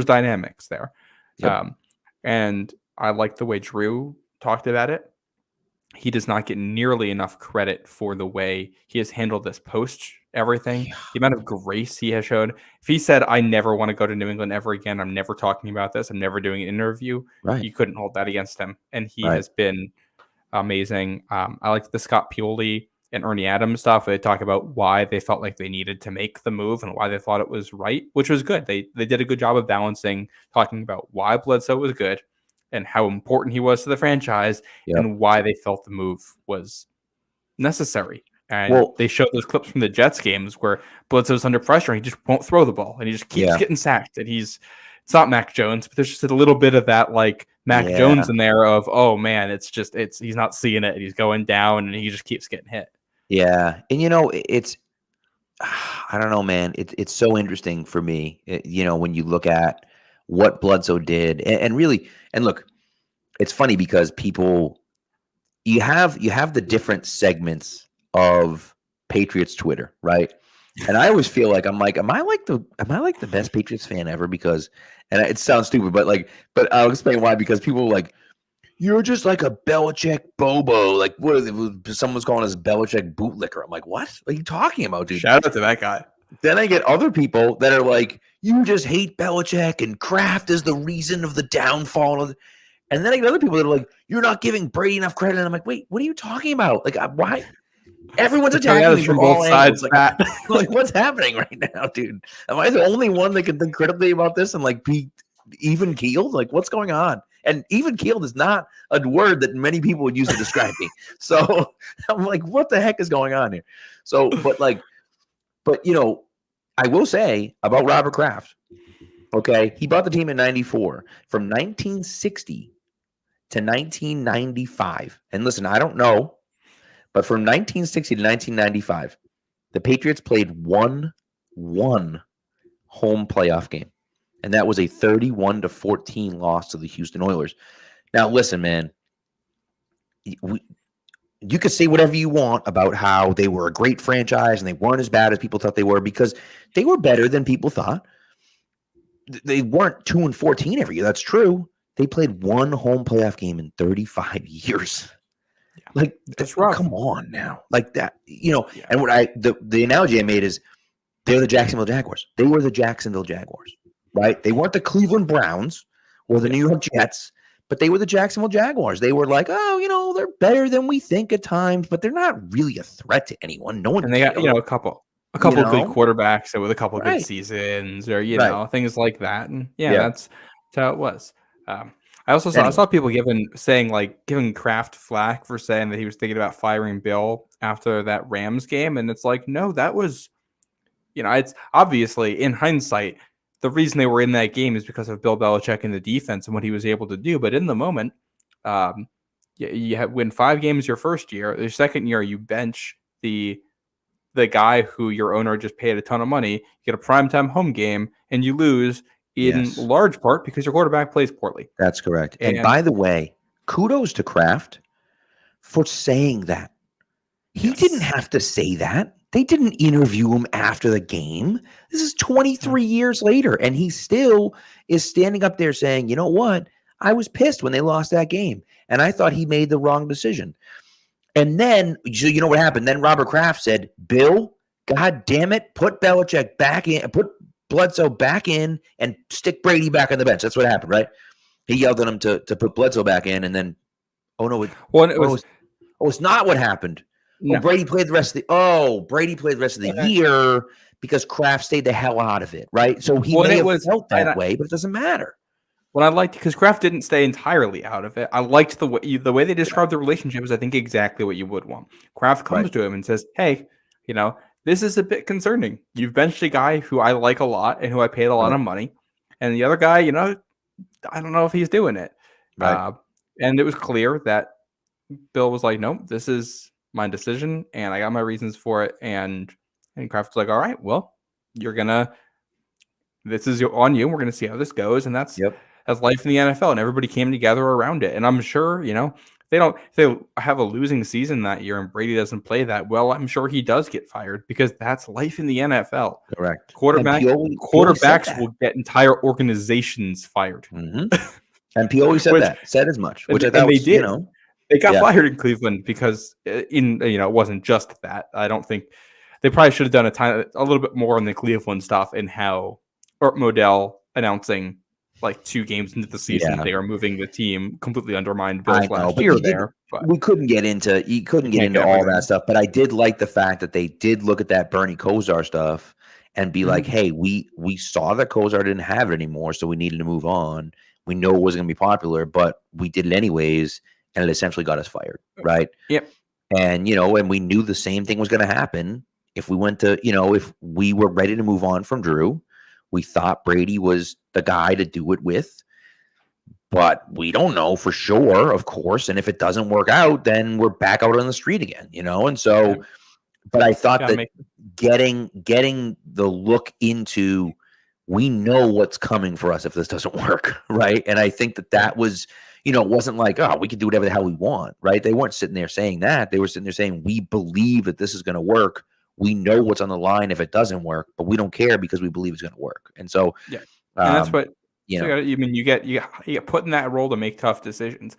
dynamics there. Yep. And I like the way Drew talked about it. He does not get nearly enough credit for the way he has handled this post everything. The amount of grace he has shown. If he said, I never want to go to New England ever again, I'm never talking about this, I'm never doing an interview, you couldn't hold that against him. And he has been amazing. I like the Scott Pioli and Ernie Adams stuff. They talk about why they felt like they needed to make the move and why they thought it was right, which was good. They did a good job of balancing, talking about why Bledsoe was good and how important he was to the franchise and why they felt the move was necessary. And they show those clips from the Jets games where Bledsoe's under pressure and he just won't throw the ball and he just keeps getting sacked. And it's not Mac Jones, but there's just a little bit of that like Mac Jones in there of, oh man, he's not seeing it and he's going down and he just keeps getting hit. Yeah. And it's, I don't know, man. It's so interesting for me, when you look at what Bledsoe did and really, and look, it's funny because you have the different segments of Patriots Twitter, right? And I always feel like am I like the best Patriots fan ever? Because, and it sounds stupid, but I'll explain why. Because people are like, you're just like a Belichick Bobo. Like, what is it? Someone's calling us Belichick bootlicker. I'm like, what are you talking about, dude? Shout out to that guy. Then I get other people that are like, you just hate Belichick and Kraft is the reason of the downfall of. And then I get other people that are like, you're not giving Brady enough credit. And I'm like, wait, what are you talking about? Like, why? Everyone's attacking me from both sides. Like, what's happening right now, dude? Am I the only one that can think critically about this and like be even keeled? Like, what's going on? And even keeled is not a word that many people would use to describe me. So I'm like, what the heck is going on here? So, but I will say about Robert Kraft. Okay, he bought the team in '94 from 1960 to 1995. And listen, I don't know, but from 1960 to 1995, the Patriots played one home playoff game. And that was a 31-14 loss to the Houston Oilers. Now, listen, man, you could say whatever you want about how they were a great franchise and they weren't as bad as people thought they were because they were better than people thought. They weren't 2-14 every year. That's true. They played one home playoff game in 35 years. Yeah, like, that's rough. Come on now. Like that, and what the analogy I made is they're the Jacksonville Jaguars. They were the Jacksonville Jaguars, right? They weren't the Cleveland Browns or the New York Jets, but they were the Jacksonville Jaguars. They were like, oh, they're better than we think at times, but they're not really a threat to anyone. No one. And they got, a couple of good quarterbacks with a couple of good seasons or, things like that. And that's how it was. I saw people giving Kraft flack for saying that he was thinking about firing Bill after that Rams game. And it's like, no, that was, it's obviously in hindsight, the reason they were in that game is because of Bill Belichick and the defense and what he was able to do. But in the moment, you win 5 games your first year. The second year, you bench the guy who your owner just paid a ton of money. You get a primetime home game, and you lose in large part because your quarterback plays poorly. That's correct. And by the way, kudos to Kraft for saying that. He didn't have to say that. They didn't interview him after the game. This is 23 years later, and he still is standing up there saying, you know what? I was pissed when they lost that game, and I thought he made the wrong decision. And then, you know what happened? Then Robert Kraft said, Bill, God damn it, put Belichick back in, put Bledsoe back in, and stick Brady back on the bench. That's what happened, right? He yelled at him to put Bledsoe back in, and then, it's not what happened. No. Brady played the rest of the year because Kraft stayed the hell out of it, right? So he may have felt that way, but it doesn't matter. What I liked, because Kraft didn't stay entirely out of it, I liked the way they described the relationship is, I think, exactly what you would want. Kraft comes to him and says, hey, this is a bit concerning. You've benched a guy who I like a lot and who I paid a lot of money. And the other guy, I don't know if he's doing it. Right. And it was clear that Bill was like, no, this is my decision and I got my reasons for it. And Kraft was like, all right, well, this is on you. We're going to see how this goes. And that's life in the NFL, and everybody came together around it. And I'm sure, if they have a losing season that year and Brady doesn't play that well, I'm sure he does get fired because that's life in the NFL. Correct. Quarterbacks will get entire organizations fired. Mm-hmm. And Pioli said as much, which I thought they did. They got fired in Cleveland because it wasn't just that. I don't think they probably should have done a little bit more on the Cleveland stuff and how Art Modell announcing like 2 games into the season they are moving the team completely undermined Bill's last year there. But we couldn't get into all that stuff. But I did like the fact that they did look at that Bernie Kosar stuff and be like, hey, we saw that Kosar didn't have it anymore, so we needed to move on. We know it wasn't going to be popular, but we did it anyways. And it essentially got us fired, right? Yep. And, and we knew the same thing was going to happen if we went to, if we were ready to move on from Drew. We thought Brady was the guy to do it with, but we don't know for sure, of course. And if it doesn't work out, then we're back out on the street again, And so, but I thought that getting the look into, we know what's coming for us if this doesn't work, right? And I think that was, it wasn't like, oh, we can do whatever the hell we want, right? They weren't sitting there saying that. They were sitting there saying, we believe that this is going to work. We know what's on the line if it doesn't work, but we don't care because we believe it's going to work. And so, and that's what you get put in that role to make tough decisions.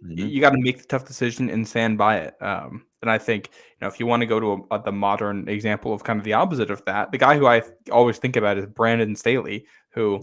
Mm-hmm. You got to make the tough decision and stand by it. And I think, if you want to go to the modern example of kind of the opposite of that, the guy who I always think about is Brandon Staley, who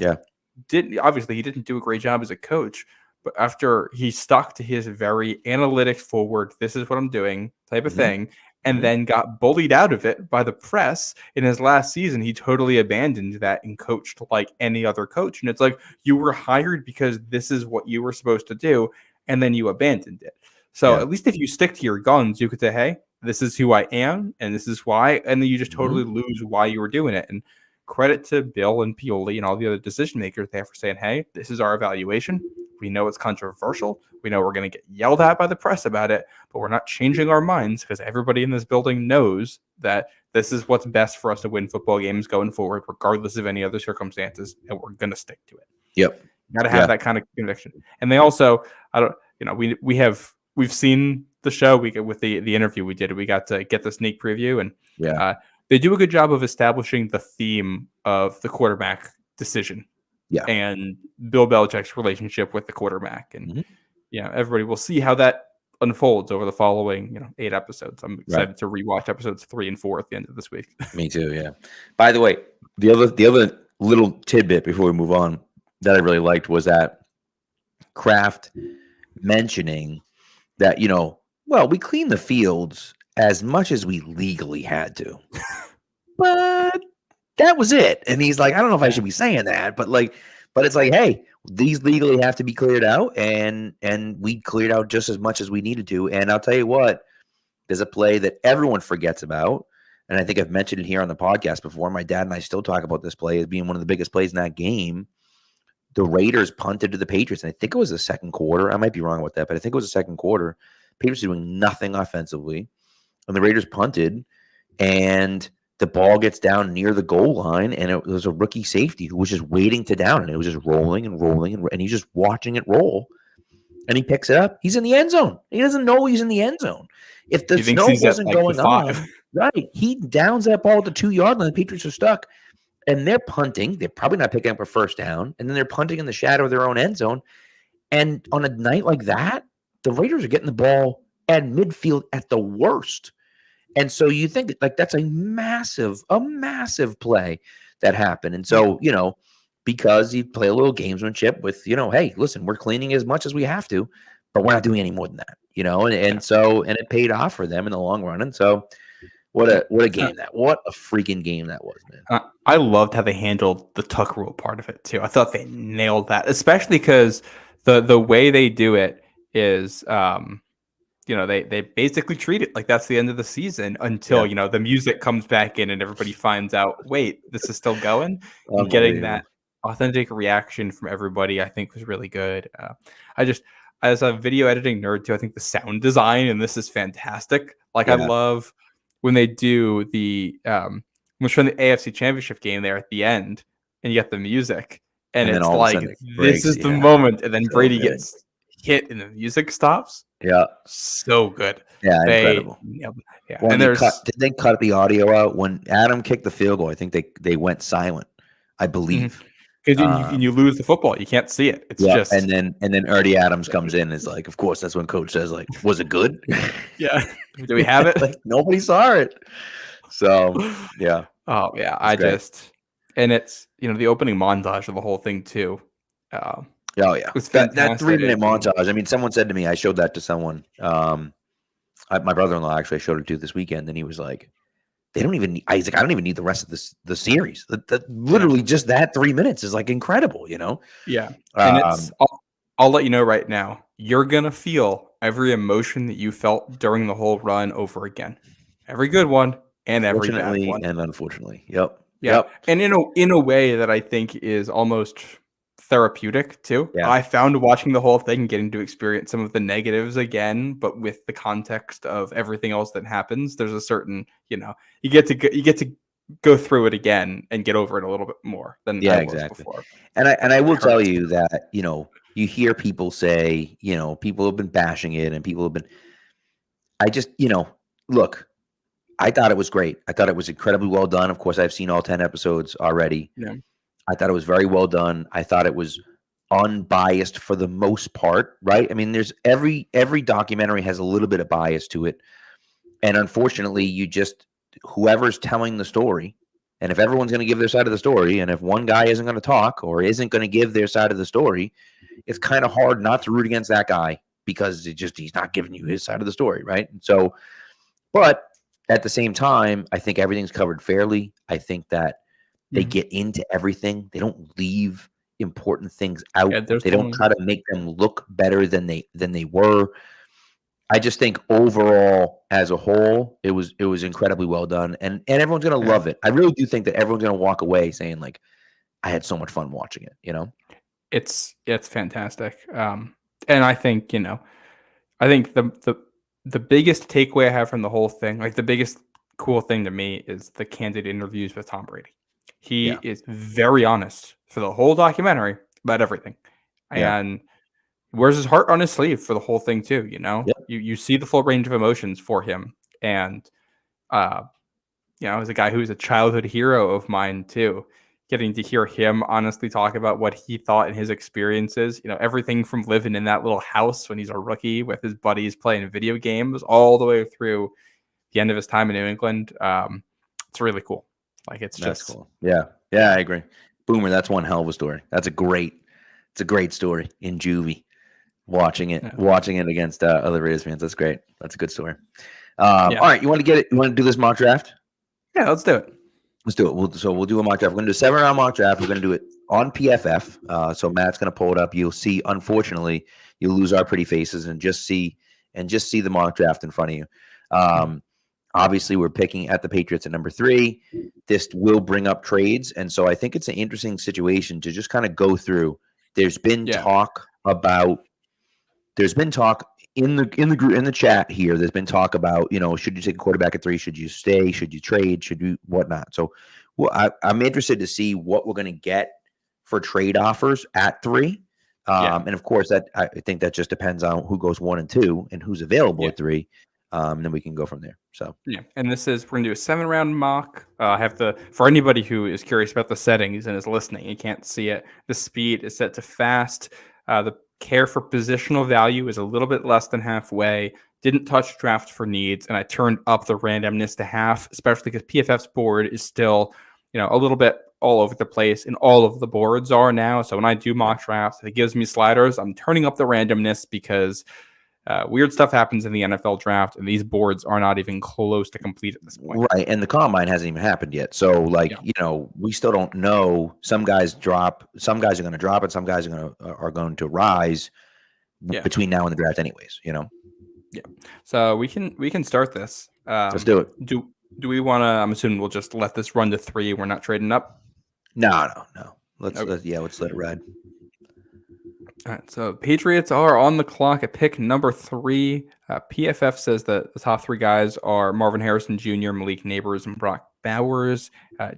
he didn't do a great job as a coach, but after he stuck to his very analytics forward, this is what I'm doing type of thing, and then got bullied out of it by the press in his last season, he totally abandoned that and coached like any other coach. And it's like, you were hired because this is what you were supposed to do, and then you abandoned it. So at least if you stick to your guns, you could say, hey, this is who I am, and this is why, and then you just totally lose why you were doing it. And credit to Bill and Pioli and all the other decision makers there for saying, hey, this is our evaluation. We know it's controversial. We know we're going to get yelled at by the press about it, but we're not changing our minds because everybody in this building knows that this is what's best for us to win football games going forward, regardless of any other circumstances, and we're going to stick to it. Yep. You got to have that kind of conviction. And they also, we've seen the show with the interview we did. We got to get the sneak preview, and they do a good job of establishing the theme of the quarterback decision. Yeah. And Bill Belichick's relationship with the quarterback. And everybody will see how that unfolds over the following 8 episodes. I'm excited to rewatch episodes 3 and 4 at the end of this week. Me too, yeah. By the way, the other little tidbit before we move on that I really liked was that Kraft mentioning that, we cleaned the fields as much as we legally had to. But that was it. And he's like, I don't know if I should be saying that, but it's like, hey, these legally have to be cleared out, and we cleared out just as much as we needed to. And I'll tell you what, there's a play that everyone forgets about, and I think I've mentioned it here on the podcast before. My dad and I still talk about this play as being one of the biggest plays in that game. The Raiders punted to the Patriots, and I think it was the second quarter. I might be wrong about that, but I think it was the second quarter. Patriots doing nothing offensively, and the Raiders punted, and the ball gets down near the goal line, and it was a rookie safety who was just waiting to down, and it was just rolling and rolling, and he's just watching it roll, and he picks it up. He's in the end zone. He doesn't know he's in the end zone. If the snow wasn't going on, right, he downs that ball at the 2-yard line. The Patriots are stuck, and they're punting. They're probably not picking up a first down, and then they're punting in the shadow of their own end zone. And on a night like that, the Raiders are getting the ball at midfield at the worst. And so you think that's a massive play that happened. And so, because you play a little gamesmanship with, hey, listen, we're cleaning as much as we have to, but we're not doing any more than that, so it paid off for them in the long run. And so what a game what a freaking game that was, man. I loved how they handled the tuck rule part of it too. I thought they nailed that, especially because the way they do it is, they basically treat it like that's the end of the season until, the music comes back in and everybody finds out, wait, this is still going. And getting that authentic reaction from everybody, I think, was really good. As a video editing nerd too, I think the sound design in this is fantastic. I love when they do the, when from the AFC Championship game there at the end and you get the music and it's like, this is the moment. And then Brady gets hit and the music stops. Yeah. So good. Yeah, incredible. Yeah. And did they cut the audio out when Adam kicked the field goal? I think they went silent, I believe. Because you lose the football. You can't see it. It's just and then Ernie Adams comes in and is like, of course, that's when coach says, was it good? Yeah. Do we have it? Nobody saw it. So yeah. Oh yeah. And it's the opening montage of the whole thing too. Oh yeah, that 3-minute montage. I mean, someone said to me, I showed that to someone. My brother-in-law actually showed it to this weekend, and he was like, "They don't even." I don't even need the rest of the series. Literally, just that 3 minutes is incredible, Yeah, and it's I'll let you know right now, you're going to feel every emotion that you felt during the whole run over again. Every good one and every bad Fortunately one. and unfortunately. Yep. Yeah. Yep. And in a way that I think is almost therapeutic too. Yeah. I found watching the whole thing, getting to experience some of the negatives again, but with the context of everything else that happens, there's a certain, you get to go through it again and get over it a little bit more than I was Exactly. before. And I will tell Hurts. you that, you hear people say, people have been bashing it and people have been, I just, look, I thought it was great. I thought it was incredibly well done. Of course, I've seen all 10 episodes already. Yeah. I thought it was very well done. I thought it was unbiased for the most part, right? I mean, there's every documentary has a little bit of bias to it. And unfortunately, whoever's telling the story, and if everyone's going to give their side of the story, and if one guy isn't going to talk or isn't going to give their side of the story, it's kind of hard not to root against that guy because he's not giving you his side of the story, right? So, but at the same time, I think everything's covered fairly. I think that they get into everything. They don't leave important things out. They don't try to make them look better than they were. I just think overall, as a whole, it was incredibly well done, and everyone's gonna love it. I really do think that everyone's gonna walk away saying like, I had so much fun watching it. It's fantastic. And I think, I think the biggest takeaway I have from the whole thing, like the biggest cool thing to me, is the candid interviews with Tom Brady. He is very honest for the whole documentary about everything. And wears his heart on his sleeve for the whole thing too, You see the full range of emotions for him. And as a guy who's a childhood hero of mine too, getting to hear him honestly talk about what he thought in his experiences, everything from living in that little house when he's a rookie with his buddies playing video games all the way through the end of his time in New England. It's really cool. Like That's cool. Yeah, I agree. Boomer, that's one hell of a story. It's a great story in juvie. Watching it against other Raiders fans. That's great. That's a good story. All right, you want to get it? You want to do this mock draft? Yeah, let's do it. Let's do it. We'll do a mock draft. We're going to do a 7-round mock draft. We're going to do it on PFF. So Matt's going to pull it up. You'll see. Unfortunately, you'll lose our pretty faces and just see the mock draft in front of you. Obviously, we're picking at the Patriots at number 3. This will bring up trades, and so I think it's an interesting situation to just kind of go through. There's been talk in the chat here. There's been talk about, should you take a quarterback at 3? Should you stay? Should you trade? Should you whatnot? So, I'm interested to see what we're going to get for trade offers at 3. And of course, I think that just depends on who goes 1 and 2 and who's available at 3. And then we can go from there. So and we're gonna do a 7-round mock. For anybody who is curious about the settings and is listening, you can't see it. The speed is set to fast. The care for positional value is a little bit less than halfway. Didn't touch draft for needs, and I turned up the randomness to half, especially because PFF's board is still, a little bit all over the place, and all of the boards are now. So when I do mock drafts, it gives me sliders. I'm turning up the randomness because weird stuff happens in the NFL draft, and these boards are not even close to complete at this point. Right, and the combine hasn't even happened yet. So, we still don't know. Some guys drop. Some guys are going to drop, and some guys are going to rise between now and the draft, anyways. Yeah. So we can start this. Let's do it. Do we want to? I'm assuming we'll just let this run to 3. We're not trading up. No. Let's let it ride. All right, so Patriots are on the clock at pick number 3. PFF says that the top 3 guys are Marvin Harrison Jr., Malik Neighbors, and Brock Bowers.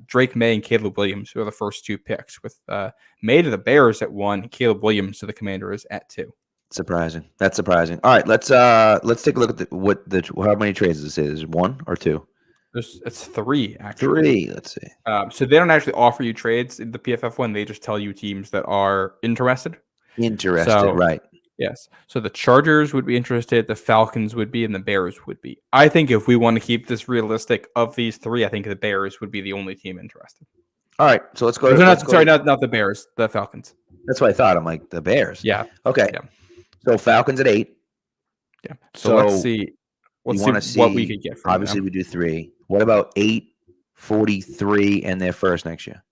Drake May and Caleb Williams, who are the first 2 picks, with May to the Bears at 1, Caleb Williams to the Commanders at 2. Surprising. That's surprising. All right, let's take a look at how many trades this is. 1 or 2? It's 3 actually. 3. Let's see. So they don't actually offer you trades in the PFF one. They just tell you teams that are interested. Right. Yes. So the Chargers would be interested, the Falcons would be, and the Bears would be. I think if we want to keep this realistic, of these 3, I think the Bears would be the only team interested. All right. So let's go. Not the Bears, the Falcons. That's what I thought. I'm like, the Bears. Yeah. Okay. Yeah. So Falcons at 8. Yeah. So let's see. Let's see what we could get from obviously them. We do 3. What about 8, 43, and their first next year?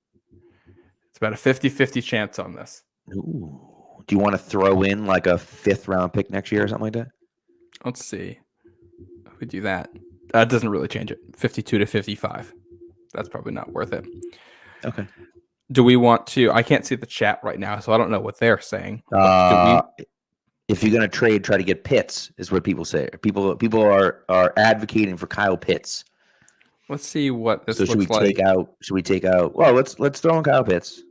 It's about a 50-50 chance on this. Ooh. Do you want to throw in like a 5th round pick next year or something like that? Let's see. If we do that. That doesn't really change it. 52 to 55. That's probably not worth it. Okay. Do we want to? I can't see the chat right now, so I don't know what they're saying. But if you're going to trade, try to get Pitts, is what people say. People are advocating for Kyle Pitts. Let's see what this so looks like. Should we take out? Well, let's throw in Kyle Pitts.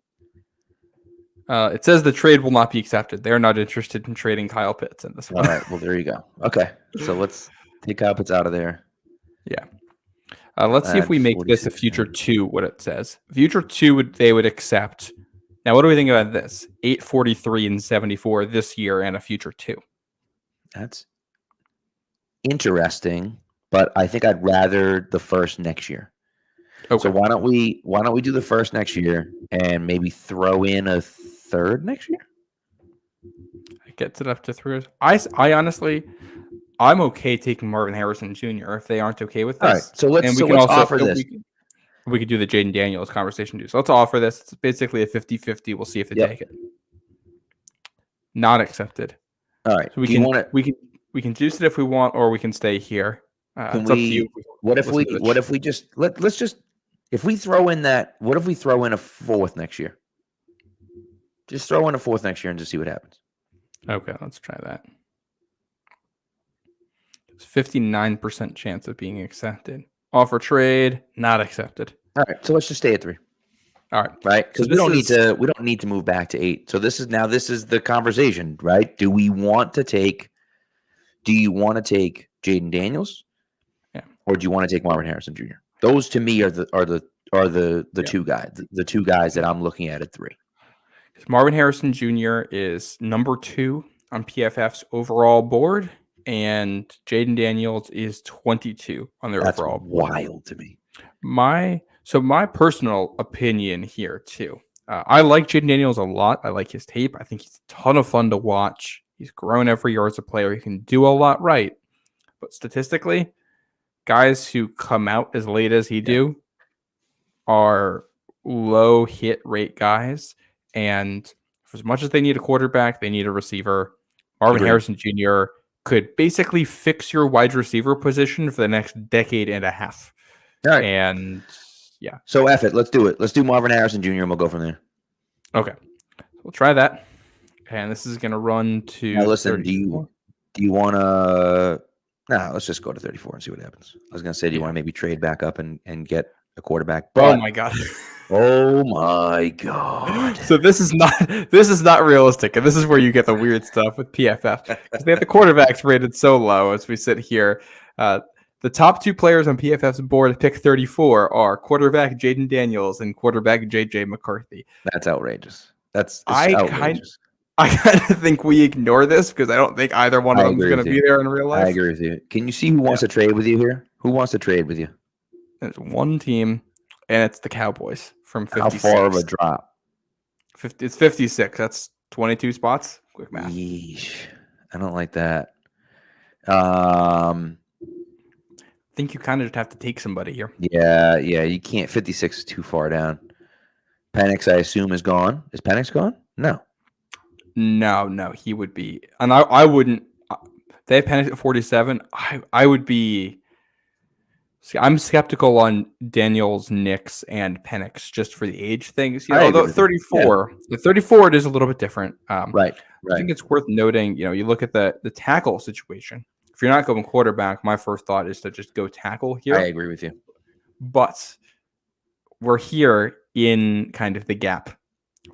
It says the trade will not be accepted. They're not interested in trading Kyle Pitts in this one. All right. Well, there you go. Okay. So let's take Kyle Pitts out of there. Yeah. Let's see if we make this a future 2, what it says. Future 2, they would accept. Now, what do we think about this? 843 and 74 this year and a future 2. That's interesting, but I think I'd rather the first next year. Okay. So why don't we do the first next year and maybe throw in a 3rd next year? It gets it up to 3. I honestly, I'm okay taking Marvin Harrison Jr. if they aren't okay with this. All right, so let's offer this. We could do the Jaden Daniels conversation too. So let's offer this. It's basically a 50-50. We'll see if they take it. Not accepted. All right. So we can juice it if we want, or we can stay here. It's up to you. What if we just let's just if we throw in that? What if we throw in a 4th next year? Just throw in a 4th next year and just see what happens. Okay, let's try that. It's 59% chance of being accepted. Offer trade, not accepted. All right, so let's just stay at 3. All right, right? Because we don't need to move back to 8. So this is the conversation, right? Do you want to take Jaden Daniels, or do you want to take Marvin Harrison Jr.? Those to me are the 2 guys, the 2 guys that I'm looking at 3. Marvin Harrison Jr. is number 2 on PFF's overall board. And Jaden Daniels is 22 on their overall board. Wild to me. My personal opinion here too. I like Jaden Daniels a lot. I like his tape. I think he's a ton of fun to watch. He's grown every year as a player. He can do a lot right. But statistically, guys who come out as late as he do are low hit rate guys. And for as much as they need a quarterback, they need a receiver. Marvin Harrison Jr. could basically fix your wide receiver position for the next decade and a half. All right. And so F it. Let's do it. Let's do Marvin Harrison Jr. and we'll go from there. Okay. We'll try that. And this is going to run to. Now listen, 34. do you want to? No, let's just go to 34 and see what happens. I was going to say, do you want to maybe trade back up and get a quarterback? But, oh my god. Oh my god! So this is not realistic, and this is where you get the weird stuff with PFF because they have the quarterbacks rated so low. As we sit here, the top 2 players on PFF's board at pick 34 are quarterback Jaden Daniels and quarterback JJ McCarthy. That's outrageous. That's outrageous. I kind of think we ignore this because I don't think either one of them is going to be there in real life. I agree with you. Can you see who wants to trade with you here? Who wants to trade with you? There's one team, and it's the Cowboys. From 56. How far of a drop? 50, it's 56. That's 22 spots. Quick math. Yeesh. I don't like that. I think you kind of just have to take somebody here. Yeah. You can't. 56 is too far down. Penix, I assume, is gone. Is Penix gone? No. No. He would be. And I wouldn't. They have Penix at 47. I would be. See, I'm skeptical on Daniels, Nix, and Penix just for the age things. Although 34, the 34 it is a little bit different. Right. I think it's worth noting. You look at the tackle situation. If you're not going quarterback, my first thought is to just go tackle here. I agree with you. But we're here in kind of the gap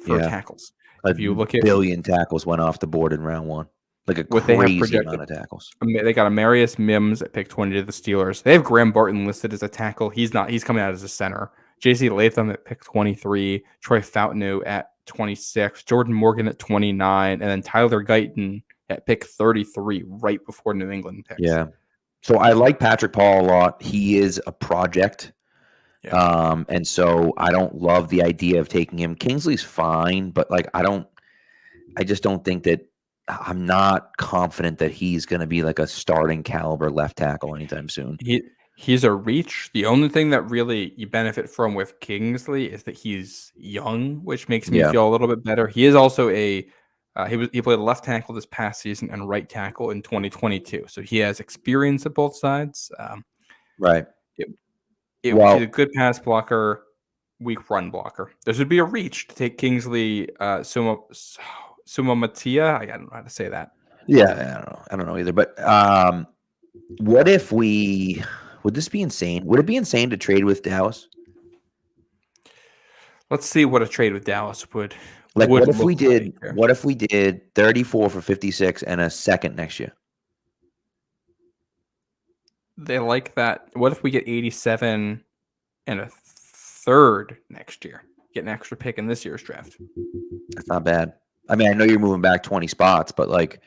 for tackles. If you look at billion tackles went off the board in round 1. Like a crazy amount of tackles. They got Amarius Mims at pick 20 to the Steelers. They have Graham Barton listed as a tackle. He's not. He's coming out as a center. J.C. Latham at pick 23. Troy Fountainu at 26. Jordan Morgan at 29. And then Tyler Guyton at pick 33 right before New England picks. Yeah. So I like Patrick Paul a lot. He is a project. Yeah. And so I don't love the idea of taking him. Kingsley's fine, but I just don't think that I'm not confident that he's going to be like a starting caliber left tackle anytime soon. He's a reach. The only thing that really you benefit from with Kingsley is that he's young, which makes me feel a little bit better. He is also a He played left tackle this past season and right tackle in 2022. So he has experience at both sides. Right. He's a good pass blocker, weak run blocker. This would be a reach to take Kingsley Sumamatia. I don't know how to say that. Yeah, I don't know either. But what if would this be insane? Would it be insane to trade with Dallas? Let's see what a trade with Dallas would. Like, what if we did 34 for 56 and a second next year? They like that. What if we get 87 and a third next year? Get an extra pick in this year's draft. That's not bad. I mean, I know you're moving back 20 spots, but like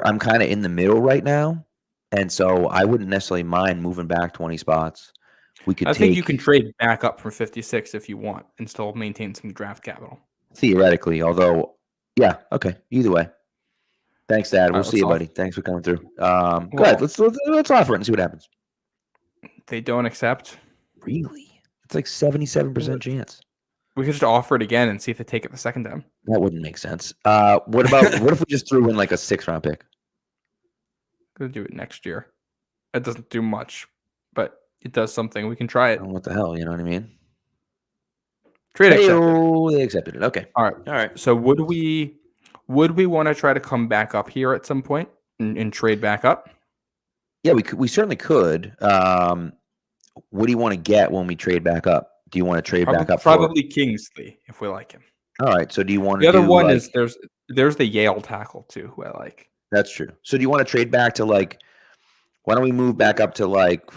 I'm kind of in the middle right now. And so I wouldn't necessarily mind moving back 20 spots. I think you can trade back up from 56 if you want and still maintain some draft capital. Theoretically, although, yeah, okay. Either way. Thanks, Dad. We'll see you, buddy. Thanks for coming through. Go ahead. Let's offer it and see what happens. They don't accept. Really? It's like 77% chance. We could just offer it again and see if they take it the second time. That wouldn't make sense. What if we just threw in like a 6th-round pick? Could do it next year. It doesn't do much, but it does something. We can try it. What the hell? You know what I mean? Trade accepted. They accepted it. Okay. All right. So would we want to try to come back up here at some point and trade back up? Yeah, we certainly could. What do you want to get when we trade back up? Do you want to trade back up? Probably Kingsley if we like him. All right. So do you want the other one is there's the Yale tackle too who I like. That's true. So do you want to trade back to like? Why don't we move back up to like?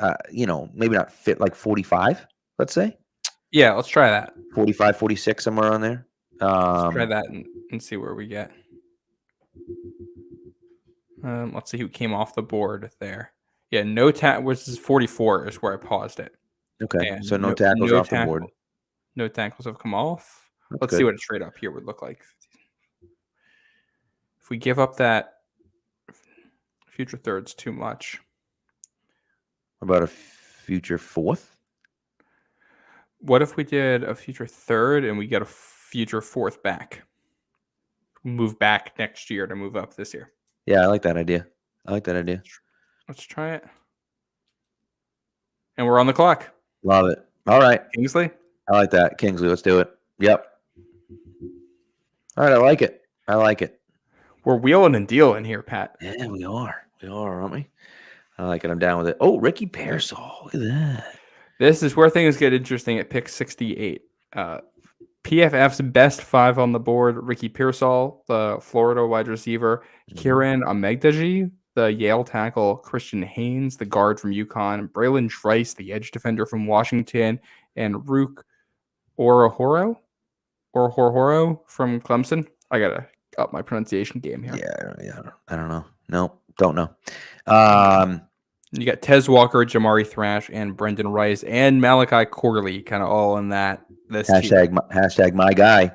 Maybe not fit like 45. Let's say. Yeah, let's try that. 45, 46, somewhere on there. Let's try that and see where we get. Let's see who came off the board there. Yeah, no tackle, which is 44 is where I paused it. Okay, and so no tackles off the board. No tackles have come off. Let's see what a trade up here would look like. If we give up that future third's too much. What about a future 4th? What if we did a future 3rd and we get a future 4th back? Move back next year to move up this year. Yeah, I like that idea. Let's try it. And we're on the clock. Love it. All right. Kingsley? I like that. Kingsley, let's do it. Yep. All right, I like it. We're wheeling and dealing here, Pat. Yeah, we are. Aren't we? I like it. I'm down with it. Oh, Ricky Pearsall. Look at that. This is where things get interesting at pick 68. PFF's best 5 on the board: Ricky Pearsall, the Florida wide receiver; Kieran Amegdaji, the Yale tackle; Christian Haynes, the guard from UConn; Braylon Trice, the edge defender from Washington; and Rook Orahoro from Clemson. I gotta up my pronunciation game here. Yeah, I don't know. Nope, don't know. You got Tez Walker, Jamari Thrash, and Brendan Rice, and Malachi Corley, kind of all in that. Hashtag my guy.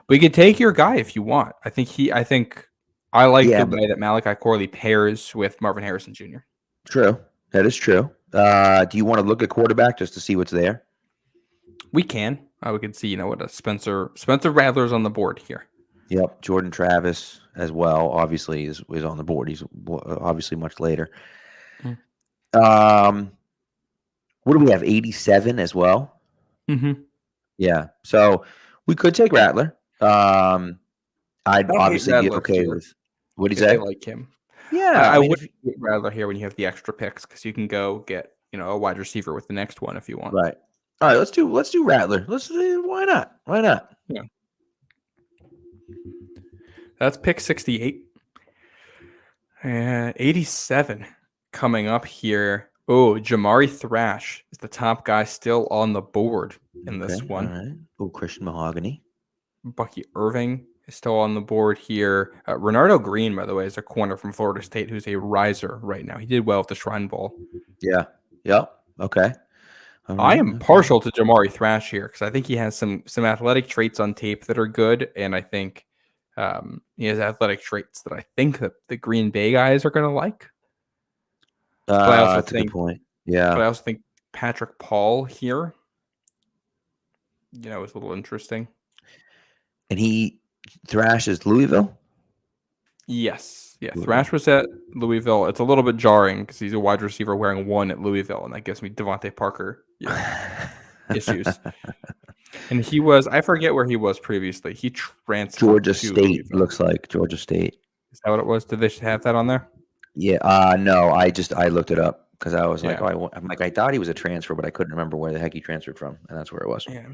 We could take your guy if you want. I think I like the way that Malachi Corley pairs with Marvin Harrison Jr. True. That is true. Do you want to look at quarterback just to see what's there? We can. We can see, what a Spencer Rattler's on the board here. Yep. Jordan Travis as well, obviously, is on the board. He's obviously much later. What do we have? 87 as well? Mm-hmm. Yeah. So we could take Rattler. I'd obviously be okay with what he's I like him. Yeah. I would get Rattler here when you have the extra picks because you can go get, a wide receiver with the next one if you want. Right. All right. Let's do Rattler. Why not? Yeah. That's pick 68. 87 coming up here. Oh, Jamari Thrash is the top guy still on the board in this one. All right. Oh, Christian Mahogany. Bucky Irving is still on the board here. Renardo Green, by the way, is a corner from Florida State who's a riser right now. He did well at the Shrine Bowl. Yeah. Yep. Okay. I am partial to Jamari Thrash here because I think he has some athletic traits on tape that are good, and I think he has athletic traits that I think that the Green Bay guys are going to like. But I also that's a good point. Yeah. But I also think Patrick Paul here, is a little interesting. And he Thrash is Louisville? Yes. Yeah. Louisville. Thrash was at Louisville. It's a little bit jarring because he's a wide receiver wearing 1 at Louisville, and that gives me Devontae Parker issues. And he was, I forget where he was previously. He transferred Georgia to State, Louisville. looks like. Georgia State. Is that what it was? Did they have that on there? Yeah. No, I looked it up because I was like, Yeah. I'm like, I thought he was a transfer, but I couldn't remember where the heck he transferred from, and that's where it was. Yeah.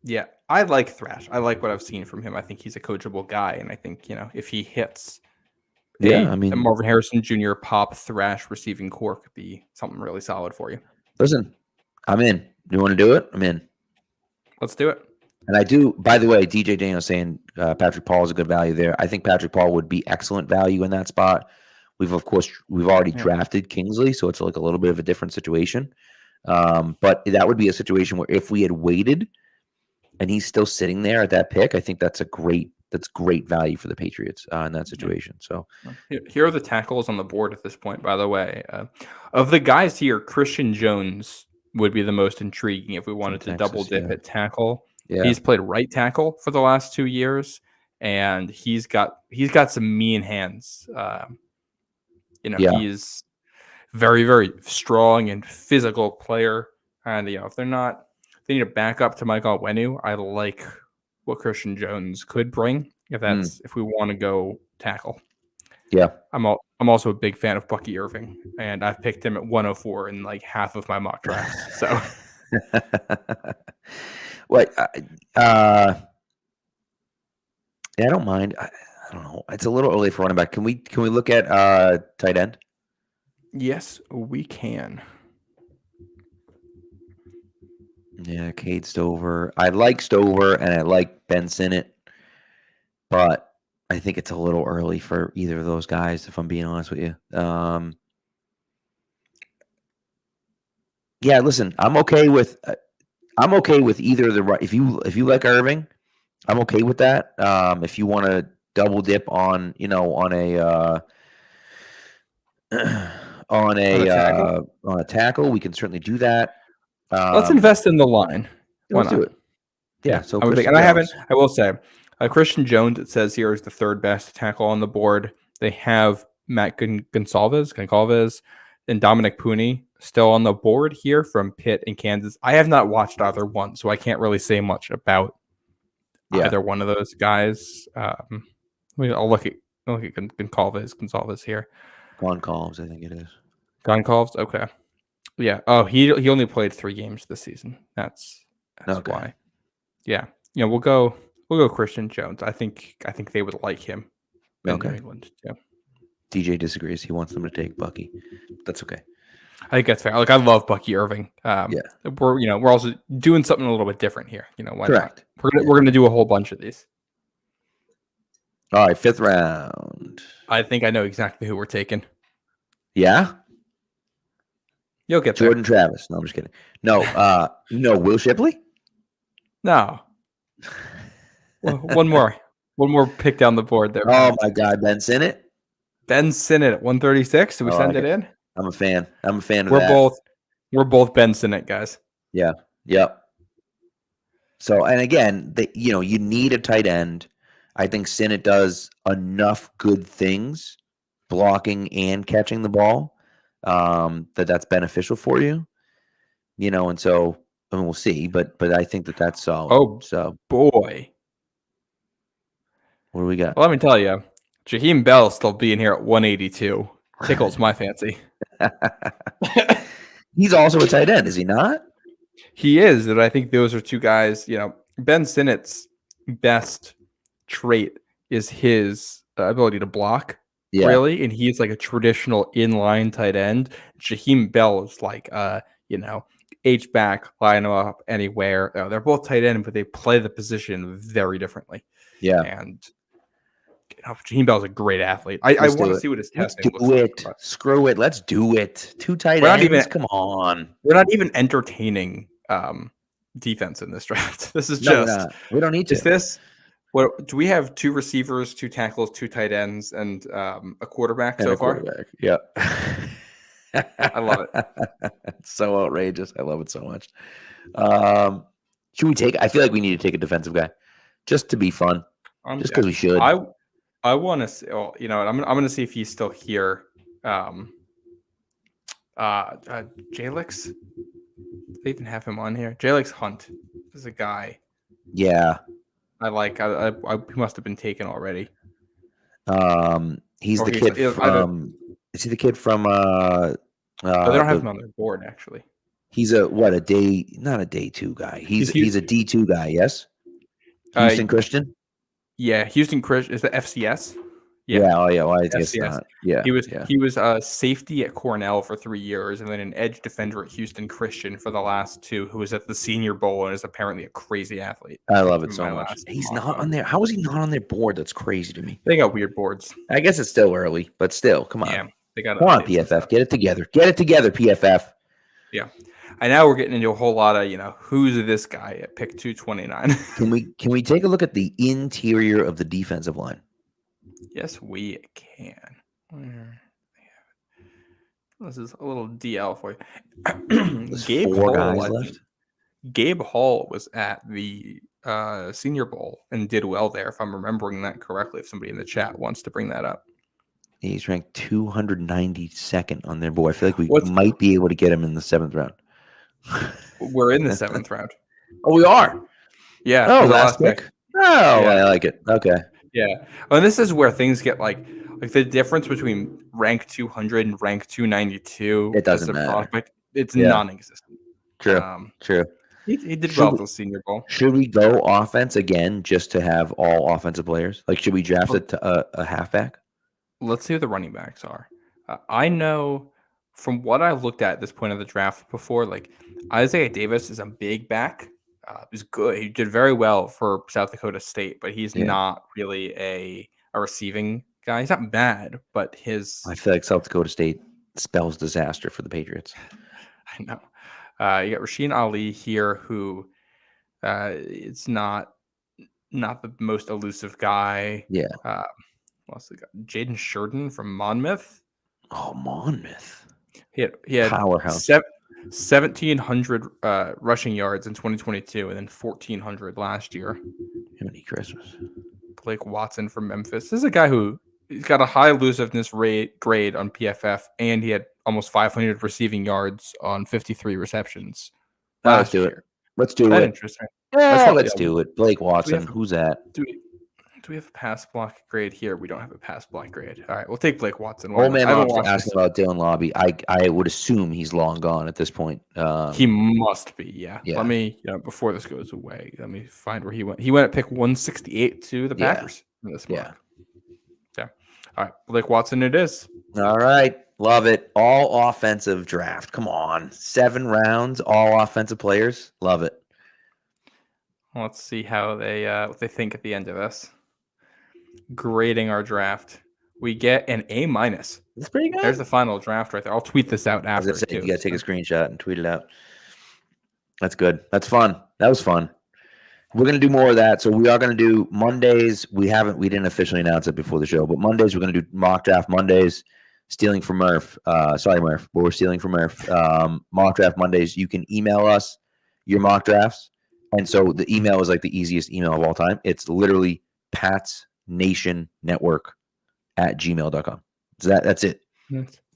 Yeah, I like Thrash. I like what I've seen from him. I think he's a coachable guy, and I think if he hits, a Marvin Harrison Jr. pop Thrash receiving core could be something really solid for you. Listen, I'm in. You want to do it? I'm in. Let's do it. And I do. By the way, DJ Daniel saying Patrick Paul is a good value there. I think Patrick Paul would be excellent value in that spot. We've already drafted Kingsley, so it's like a little bit of a different situation. But that would be a situation where if we had waited and he's still sitting there at that pick, I think that's great value for the Patriots in that situation. So here are the tackles on the board at this point, by the way. Of the guys here, Christian Jones would be the most intriguing if we wanted to double dip at tackle. Yeah. He's played right tackle for the last 2 years, and he's got some mean hands. He's very, very strong and physical player. And if they need a backup to Mike Onwenu, I like what Christian Jones could bring if we want to go tackle. Yeah. I'm also a big fan of Bucky Irving, and I've picked him at 104 in like half of my mock drafts. So what yeah, I don't mind. I don't know. It's a little early for running back. Can we look at tight end? Yes, we can. Yeah, Cade Stover. I like Stover and I like Ben Sinnott, but I think it's a little early for either of those guys, if I'm being honest with you. Yeah, listen, I'm okay with either of the right. If you like Irving, I'm okay with that. If you want to double dip on a tackle, we can certainly do that. Let's invest in the line. Let's do it. Yeah. So I will say, Christian Jones, it says here, is the third best tackle on the board. They have Matt Goncalves, and Dominic Pooney still on the board here from Pitt and Kansas. I have not watched either one, so I can't really say much about either one of those guys. I'll look at Goncalves here. Goncalves, I think it is. Goncalves, okay. Yeah. Oh, he only played 3 games this season. That's okay. Why. Yeah. We'll go Christian Jones. I think they would like him in New England. Yeah. DJ disagrees. He wants them to take Bucky. That's okay. I think that's fair. Like, I love Bucky Irving. We're also doing something a little bit different here. Why Correct. not? We're gonna do a whole bunch of these. All right, 5th round. I think I know exactly who we're taking. Yeah. You'll get Jordan Travis. No, I'm just kidding. No, Will Shipley? No. Well, one more pick down the board there. Oh my God, Ben Sinnott. Ben Sinnott at 136. Do we send it in? I'm a fan. of that. We're both Ben Sinnott guys. Yeah. Yep. So, and again, you need a tight end. I think Sinnott does enough good things, blocking and catching the ball, that's beneficial for you. And so we'll see, but I think that's solid. Oh, so boy. What do we got? Well, let me tell you, Jaheim Bell still being here at 182 tickles my fancy. He's also a tight end, is he not? He is, and I think those are two guys. Ben Sinnott's best trait is his ability to block, really, and he's like a traditional inline tight end. Jaheim Bell is like, H-back, line him up anywhere. They're both tight end, but they play the position very differently. Yeah, and Jaheim Bell's a great athlete. I want to see what his testing looks like. Screw it. Let's do it. 2 tight ends. Come on. We're not even entertaining defense in this draft. This is we don't need to. Is this what do we have? 2 receivers, 2 tackles, 2 tight ends, and a quarterback so far? Yeah. I love it. It's so outrageous. I love it so much. Should we take? I feel like we need to take a defensive guy, just to be fun, just because we should. I want to see. Well, you know what? I'm gonna see if he's still here. Jalix. They even have him on here. Jalix Hunt is a guy. Yeah. I he must have been taken already. He's the kid from. Is he the kid from? They don't have him on their board actually. He's not a day 2 guy. He's a D2 guy. Yes. Houston Christian. Yeah, Houston Christian is the FCS. Yeah. Oh yeah. Well, I guess FCS. not. Yeah. He was a safety at Cornell for 3 years, and then an edge defender at Houston Christian for the last 2. Who was at the Senior Bowl and is apparently a crazy athlete. I love it so much. He's not on there. How is he not on their board? That's crazy to me. They got weird boards. I guess it's still early, but still, come on. Yeah, they got. Come on, PFF, get it together. Get it together, PFF. Yeah. And now we're getting into a whole lot of, who's this guy at pick 229? Can we take a look at the interior of the defensive line? Yes, we can. This is a little DL for you. Gabe Hall was at the Senior Bowl and did well there, if I'm remembering that correctly, if somebody in the chat wants to bring that up. He's ranked 292nd on their board. I feel like we might be able to get him in the 7th round. We're in the 7th round. Oh, we are? Yeah. Oh, last pick. Oh, yeah. I like it. Okay. Yeah. Well, and this is where things get like the difference between rank 200 and rank 292. It doesn't matter. Prospect, it's non-existent. True. True. He did well at the Senior Bowl. Should we go offense again just to have all offensive players? Like, should we draft a halfback? Let's see who the running backs are. I know from what I looked at this point of the draft before, like Isaiah Davis is a big back. He's good. He did very well for South Dakota State, but he's not really a receiving guy. He's not bad, but I feel like South Dakota State spells disaster for the Patriots. I know. You got Rasheen Ali here, who it's not the most elusive guy. Yeah. Also got Jaden Sheridan from Monmouth. Oh, Monmouth. He had powerhouse. 1,700 rushing yards in 2022 and then 1,400 last year. Many Christmas. Blake Watson from Memphis. This is a guy he's got a high elusiveness grade on PFF, and he had almost 500 receiving yards on 53 receptions. Let's do it. Let's do it. Interesting. Yeah, let's do it. Blake Watson. Who's that? Do we have a pass block grade here? We don't have a pass block grade. All right, we'll take Blake Watson. Old man asking about Dylan Lobby. I would assume he's long gone at this point. He must be, yeah. Let me, before this goes away, let me find where he went. He went at pick 168 to the Packers in this mock. Yeah. All right, Blake Watson it is. All right, love it. All offensive draft. Come on, 7 rounds, all offensive players. Love it. Let's see how what they think at the end of this. Grading our draft, we get an A-. That's pretty good. There's the final draft right there. I'll tweet this out after. You gotta take a screenshot and tweet it out. That's good. That's fun. That was fun. We're gonna do more of that. So we are gonna do Mondays. We didn't officially announce it before the show, but Mondays we're gonna do mock draft Mondays. Stealing from Murph. Sorry, Murph, but we're stealing from Murph. Mock draft Mondays. You can email us your mock drafts, and so the email is like the easiest email of all time. It's literally Pat's Nation Network at gmail.com. So that's it.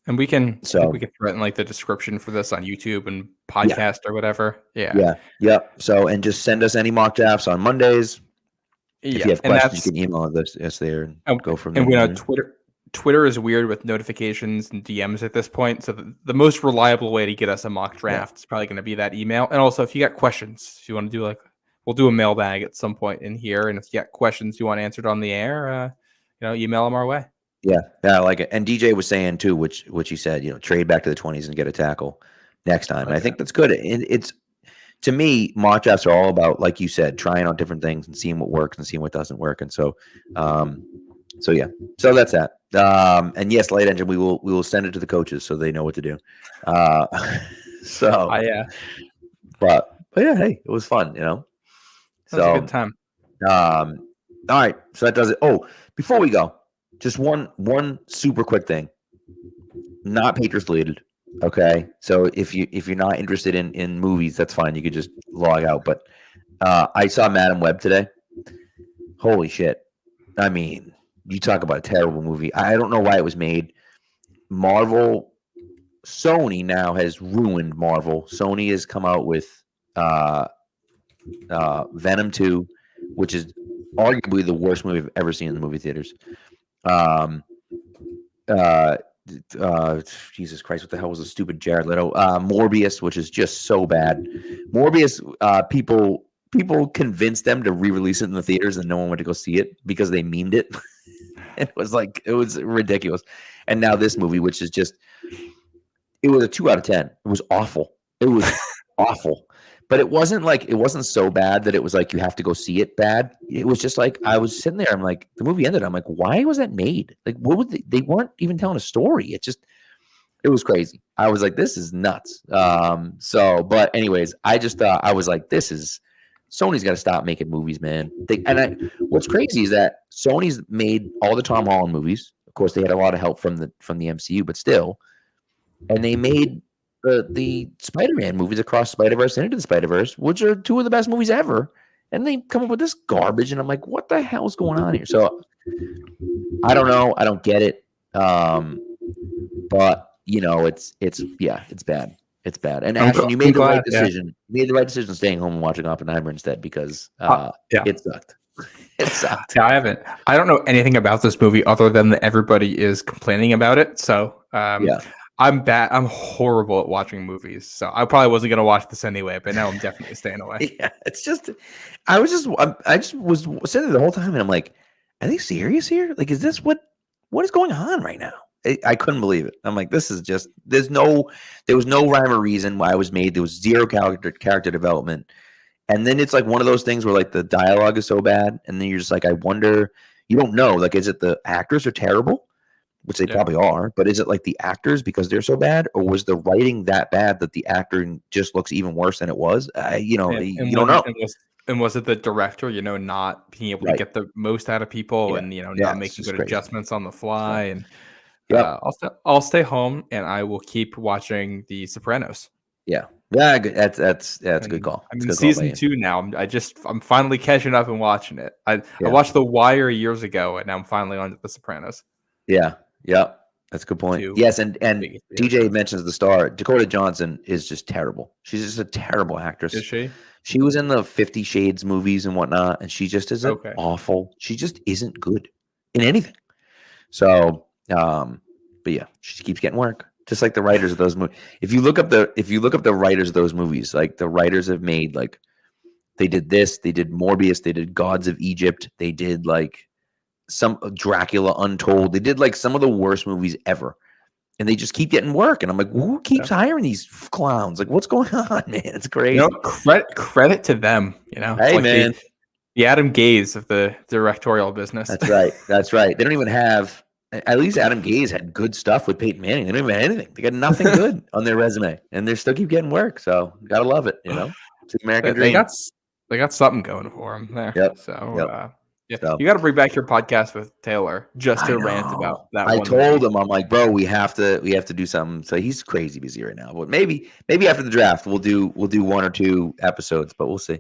And we can threaten like the description for this on YouTube and podcast or whatever. Yeah. So, and just send us any mock drafts on Mondays. If you have questions, you can email us there and go from there. And we know Twitter is weird with notifications and DMs at this point. So the most reliable way to get us a mock draft is probably going to be that email. And also, if you got questions, if you want to do we'll do a mailbag at some point in here. And if you got questions you want answered on the air, email them our way. Yeah, I like it. And DJ was saying too, which he said, trade back to the 20s and get a tackle next time. And I think that's good. It's to me, mock drafts are all about, like you said, trying on different things and seeing what works and seeing what doesn't work. And so that's that. And yes, Light Engine, we will send it to the coaches so they know what to do. But yeah, hey, it was fun, That was a good time. All right, so that does it. Oh, before we go, just one super quick thing. Not Patriots related, okay? So if you're not interested in movies, that's fine. You could just log out. But I saw Madam Web today. Holy shit! I mean, you talk about a terrible movie. I don't know why it was made. Sony now has ruined Marvel. Sony has come out with Venom 2, which is arguably the worst movie I've ever seen in the movie theaters. Um, uh, Jesus Christ, what the hell was the stupid Jared Leto? Morbius, which is just so bad. Morbius, people convinced them to re-release it in the theaters, and no one went to go see it because they memed it. It was ridiculous. And now this movie, which is just, it was a 2 out of 10. It was awful. It was awful. But it wasn't so bad that it was like you have to go see it bad. It was just like I was sitting there. I'm like, the movie ended. I'm like, why was that made? Like, what would they weren't even telling a story. It was crazy. I was like, this is nuts. But anyways, I just thought, I was like, Sony's got to stop making movies, man. What's crazy is that Sony's made all the Tom Holland movies. Of course, they had a lot of help from the MCU, but still, and they made the Spider-Man movies across Spider-Verse and Into the Spider-Verse, which are two of the best movies ever. And they come up with this garbage, and I'm like, what the hell's going on here? So I don't know. I don't get it. But it's bad. It's bad. And Ashton, you made the right decision. You made the right decision staying home and watching Oppenheimer instead because it sucked. It sucked. Yeah, I don't know anything about this movie other than that everybody is complaining about it. So I'm bad. I'm horrible at watching movies. So I probably wasn't going to watch this anyway, but now I'm definitely staying away. Yeah, it's just, I just was sitting there the whole time and I'm like, are they serious here? Like, is this what is going on right now? I couldn't believe it. I'm like, this is just, there was no rhyme or reason why it was made. There was zero character development. And then it's like one of those things where like the dialogue is so bad. And then you're just like, I wonder, you don't know, like, is it the actors are terrible, which they probably are, but is it like the actors because they're so bad, or was the writing that bad that the actor just looks even worse than it was? You don't know. And was it the director, not being able to get the most out of people and, not making good adjustments on the fly? And I'll stay home and I will keep watching The Sopranos. Yeah. Yeah. That's a good call. I'm in season 2 now. I'm finally catching up and watching it. I watched The Wire years ago and now I'm finally on to The Sopranos. Yeah. Yep. That's a good point. Yes. And DJ mentions the star. Dakota Johnson is just terrible. She's just a terrible actress. Is she? She was in the 50 Shades movies and whatnot, and she just is awful. She just isn't good in anything. So, but yeah, she keeps getting work. Just like the writers of those movies. If you look up the writers of those movies, like the writers have made, like, they did this, they did Morbius, they did Gods of Egypt, they did like some Dracula Untold, they did like some of the worst movies ever. And they just keep getting work. And I'm like, who keeps hiring these clowns? Like, what's going on, man? It's crazy. Credit to them. Hey, man. The Adam Gaze of the directorial business. That's right. That's right. They don't even have, at least Adam Gaze had good stuff with Peyton Manning. They don't even have anything. They got nothing good on their resume. And they still keep getting work. So, got to love it. It's the American dream. They got something going for them there. Yep. So, you got to bring back your podcast with Taylor just to rant about that. I told him, I'm like, bro, we have to do something. So he's crazy busy right now, but maybe after the draft we'll do 1 or 2 episodes, but we'll see.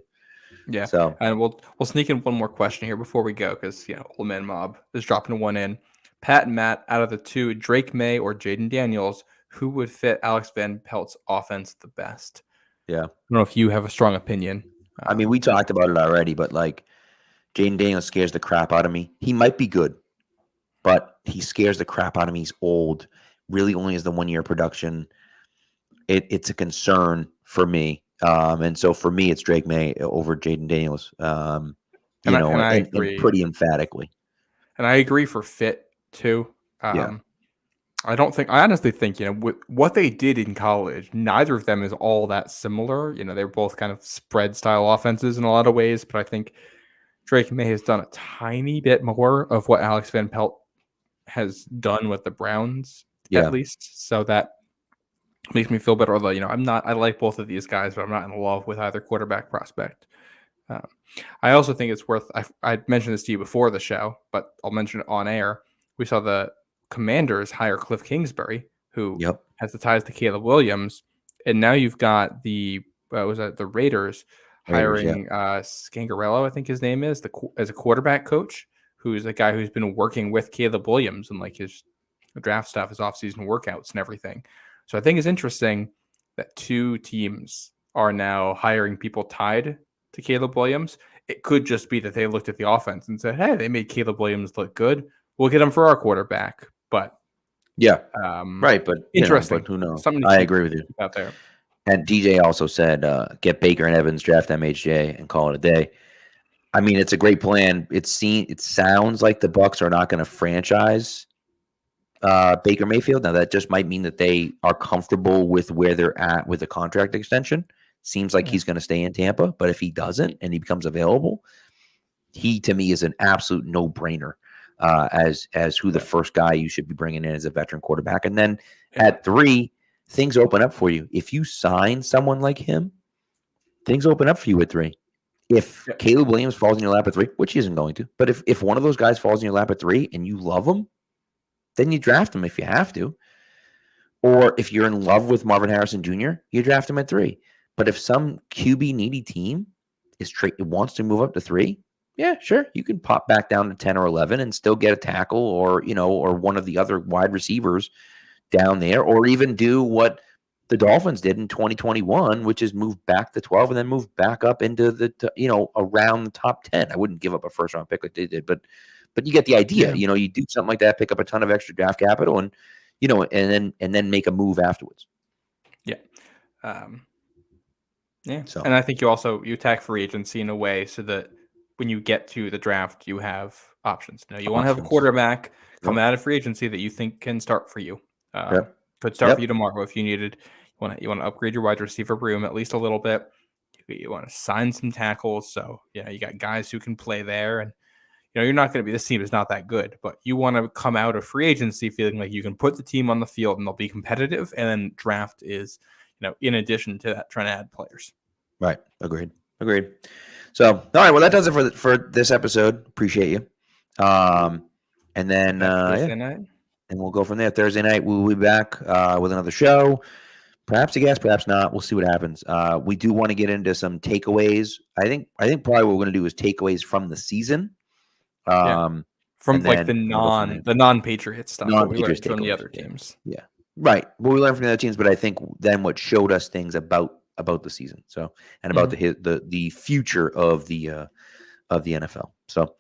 Yeah. So, and we'll sneak in one more question here before we go, because Old Man Mob is dropping one in. Pat and Matt, out of the two, Drake May or Jaden Daniels, who would fit Alex Van Pelt's offense the best? Yeah. I don't know if you have a strong opinion. I mean, we talked about it already, but like, Jaden Daniels scares the crap out of me. He might be good, but he scares the crap out of me. He's old. Really only has the 1 year production. It's a concern for me. And so for me, it's Drake May over Jaden Daniels. And pretty emphatically. And I agree for fit too. I honestly think, with what they did in college, neither of them is all that similar. They're both kind of spread style offenses in a lot of ways, but I think Drake May has done a tiny bit more of what Alex Van Pelt has done with the Browns, at least. So that makes me feel better. Although, I like both of these guys, but I'm not in love with either quarterback prospect. I also think it's worth, I mentioned this to you before the show, but I'll mention it on air. We saw the Commanders hire Cliff Kingsbury, who has the ties to Caleb Williams. And now you've got the Raiders hiring Scangarello, I think his name is, as a quarterback coach, who's a guy who's been working with Caleb Williams and like his draft stuff, his offseason workouts and everything. So I think it's interesting that 2 teams are now hiring people tied to Caleb Williams. It could just be that they looked at the offense and said, hey, they made Caleb Williams look good. We'll get him for our quarterback. But right. But interesting. But who knows? Something I agree with you out there. And DJ also said, get Baker and Evans, draft MHJ, and call it a day. I mean, it's a great plan. It sounds like the Bucs are not going to franchise Baker Mayfield. Now, that just might mean that they are comfortable with where they're at with a contract extension. Seems like he's going to stay in Tampa, but if he doesn't and he becomes available, he to me is an absolute no-brainer as who the first guy you should be bringing in as a veteran quarterback. And then at 3, things open up for you. If you sign someone like him, things open up for you at 3. If Caleb Williams falls in your lap at 3, which he isn't going to, but if one of those guys falls in your lap at 3 and you love him, then you draft him if you have to. Or if you're in love with Marvin Harrison Jr., you draft him at 3. But if some QB needy team wants to move up to 3, yeah, sure, you can pop back down to 10 or 11 and still get a tackle or one of the other wide receivers down there, or even do what the Dolphins did in 2021, which is move back to 12 and then move back up into the around the top 10. I wouldn't give up a first round pick like they did, but you get the idea. Yeah. You do something like that, pick up a ton of extra draft capital, and and then make a move afterwards. Yeah. So. And I think you attack free agency in a way so that when you get to the draft, you have options. You want to have a quarterback come out of free agency that you think can start for you. Could start for you tomorrow if you needed. You want to upgrade your wide receiver room at least a little bit. You want to sign some tackles. So you got guys who can play there, and you're not going to be. This team is not that good, but you want to come out of free agency feeling like you can put the team on the field and they'll be competitive. And then draft is in addition to that, trying to add players. Right. Agreed. So, all right. Well, that does it for this episode. Appreciate you. And then Thursday night. And we'll go from there. Thursday night, we'll be back with another show. Perhaps a guest, perhaps not. We'll see what happens. We do want to get into some takeaways. I think probably what we're going to do is takeaways from the season. From like the non-Patriot stuff that we learned from the other teams. Yeah. Right. Well, we learned from the other teams, but I think then what showed us things about the season. So, and about the future of the NFL. So,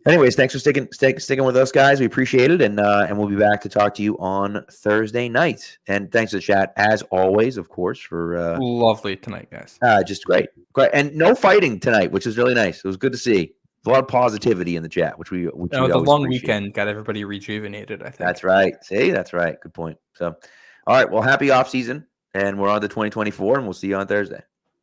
anyways, thanks for sticking with us, guys. We appreciate it, and we'll be back to talk to you on Thursday night. And thanks to the chat as always, of course, for lovely tonight, guys. Just great, and no fighting tonight, which is really nice. It was good to see. A lot of positivity in the chat, which we the long weekend got everybody rejuvenated. I think that's right. See, that's right. Good point. So, all right. Well, happy off season, and we're on to 2024, and we'll see you on Thursday.